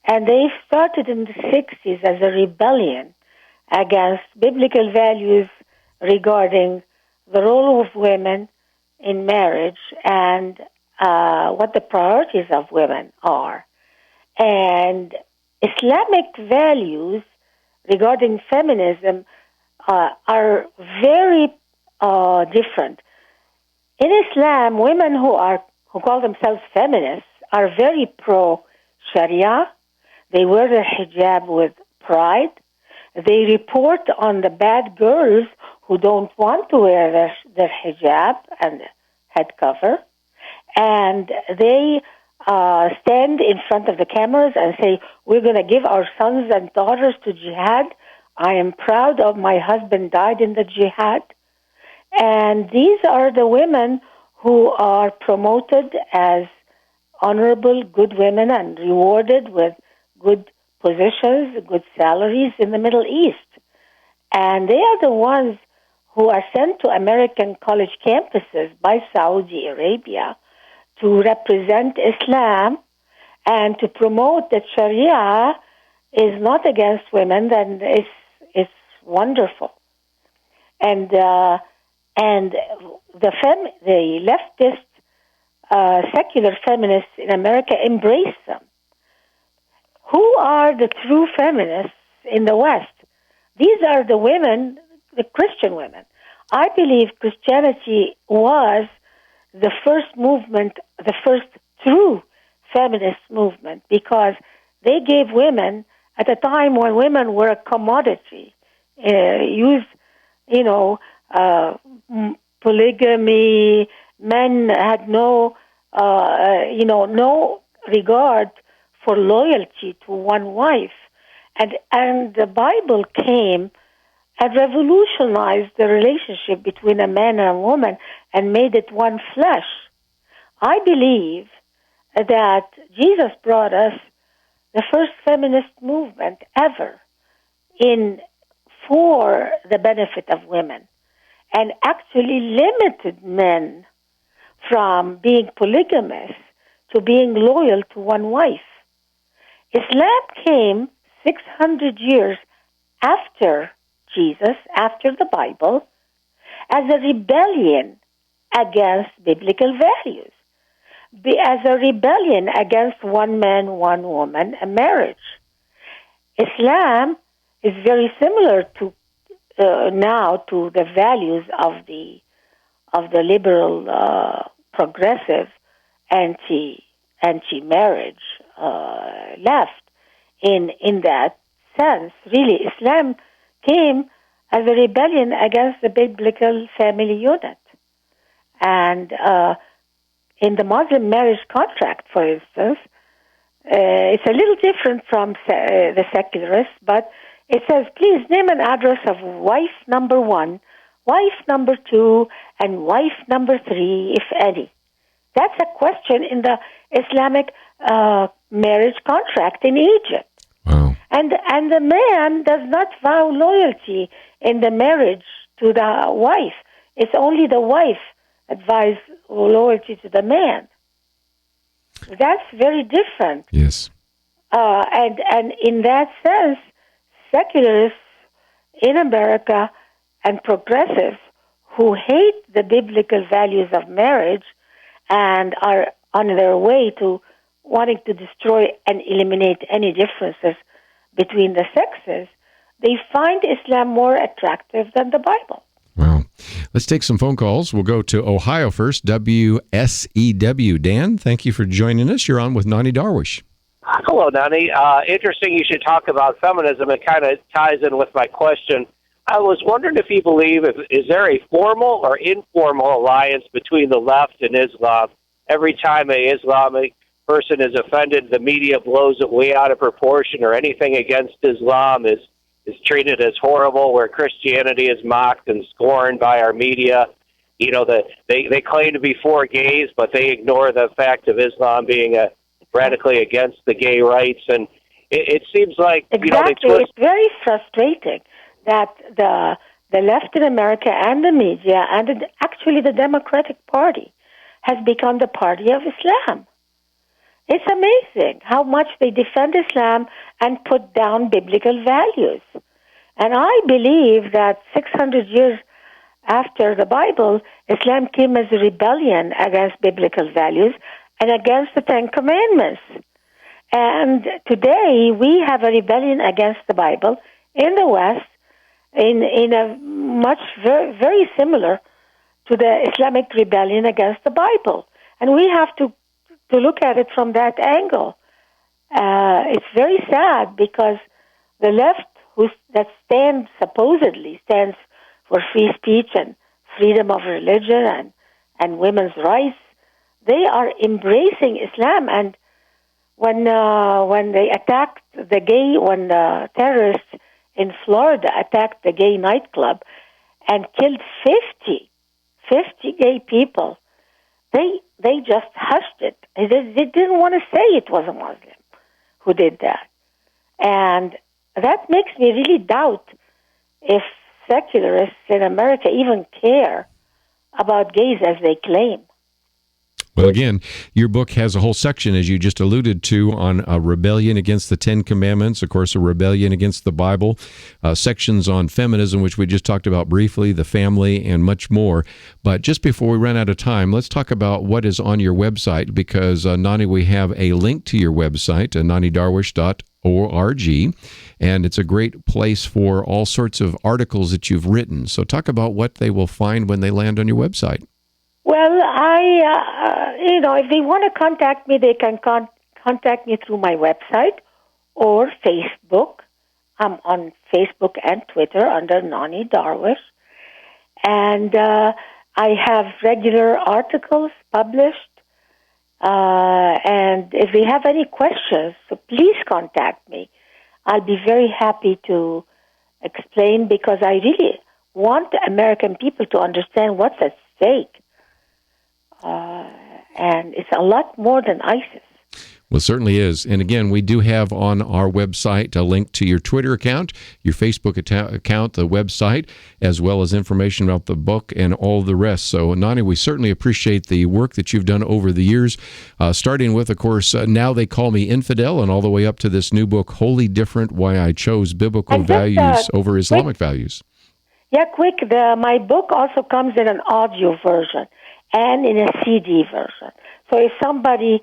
And they started in the 60s as a rebellion against biblical values regarding the role of women in marriage and what the priorities of women are. And Islamic values regarding feminism are very different. In Islam, women who call themselves feminists are very pro-Sharia. They wear their hijab with pride. They report on the bad girls who don't want to wear their hijab and head cover. And they stand in front of the cameras and say, we're going to give our sons and daughters to jihad. I am proud of my husband died in the jihad. And these are the women who are promoted as honorable, good women and rewarded with good positions, good salaries in the Middle East. And they are the ones who are sent to American college campuses by Saudi Arabia to represent Islam and to promote that Sharia is not against women, then it's wonderful. And the leftist secular feminists in America embrace them. Who are the true feminists in the West? These are the women, the Christian women. I believe Christianity was the first movement, the first true feminist movement, because they gave women, at a time when women were a commodity, polygamy, men had no regard for loyalty to one wife. And the Bible came and revolutionized the relationship between a man and a woman and made it one flesh. I believe that Jesus brought us the first feminist movement ever for the benefit of women, and actually limited men from being polygamous to being loyal to one wife. Islam came 600 years after Jesus, after the Bible, as a rebellion against biblical values. as a rebellion against one man, one woman, a marriage. Islam is very similar to now to the values of the liberal, progressive, anti-marriage left. In that sense, really, Islam came as a rebellion against the biblical family unit. And in the Muslim marriage contract, for instance, it's a little different from the secularists, but it says, please name an address of wife number 1, wife number 2, and wife number 3, if any. That's a question in the Islamic marriage contract in Egypt. Wow. And the man does not vow loyalty in the marriage to the wife. It's only the wife that vows loyalty to the man. That's very different. Yes. And in that sense, secularists in America and progressives who hate the biblical values of marriage and are on their way to wanting to destroy and eliminate any differences between the sexes, they find Islam more attractive than the Bible. Wow. Let's take some phone calls. We'll go to Ohio first, WSEW. Dan, thank you for joining us. You're on with Nonie Darwish. Hello, Nonie. Interesting you should talk about feminism. It kind of ties in with my question. I was wondering if you believe, is there a formal or informal alliance between the left and Islam? Every time an Islamic person is offended, the media blows it way out of proportion, or anything against Islam is treated as horrible, where Christianity is mocked and scorned by our media. You know, they claim to be for gays, but they ignore the fact of Islam being radically against the gay rights. And it seems like, exactly. It's very frustrating that the left in America and the media and actually the Democratic Party has become the party of Islam. It's amazing how much they defend Islam and put down biblical values. And I believe that 600 years after the Bible, Islam came as a rebellion against biblical values and against the Ten Commandments. And today we have a rebellion against the Bible in the West in a much very similar to the Islamic rebellion against the Bible. And we have to look at it from that angle. It's very sad because the left, that supposedly stands for free speech and freedom of religion and women's rights, they are embracing Islam. And when they attacked when the terrorists in Florida attacked the gay nightclub and killed 50 gay people, they just hushed it. They didn't want to say it was a Muslim who did that. And that makes me really doubt if secularists in America even care about gays as they claim. Well, again, your book has a whole section, as you just alluded to, on a rebellion against the Ten Commandments, of course, a rebellion against the Bible, sections on feminism, which we just talked about briefly, the family, and much more. But just before we run out of time, let's talk about what is on your website, because, Nonie, we have a link to your website, noniedarwish.org, and it's a great place for all sorts of articles that you've written. So talk about what they will find when they land on your website. Well, if they want to contact me, they can contact me through my website or Facebook. I'm on Facebook and Twitter under Nonie Darwish. And I have regular articles published. And if they have any questions, so please contact me. I'll be very happy to explain, because I really want the American people to understand what's at stake. And it's a lot more than ISIS. Well, it certainly is. And again, we do have on our website a link to your Twitter account, your Facebook account, the website, as well as information about the book and all the rest. So, Nonie, we certainly appreciate the work that you've done over the years, starting with, of course, Now They Call Me Infidel, and all the way up to this new book, Wholly Different, Why I Chose Biblical Values Over Islamic Values. Yeah, quick. My book also comes in an audio version and in a CD version. So So if somebody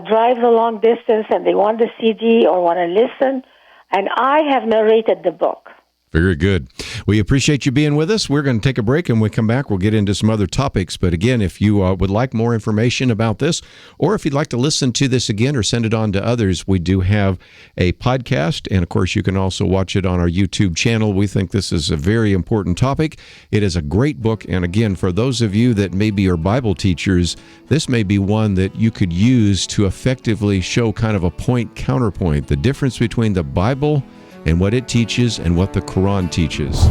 drives a long distance and they want the CD or want to listen, and I have narrated the book. Very good. We appreciate you being with us. We're going to take a break, and when we come back, we'll get into some other topics. But again, if you would like more information about this, or if you'd like to listen to this again or send it on to others, we do have a podcast. And of course, you can also watch it on our YouTube channel. We think this is a very important topic. It is a great book. And again, for those of you that maybe are Bible teachers, this may be one that you could use to effectively show kind of a point-counterpoint, the difference between the Bible and what it teaches and what the Quran teaches.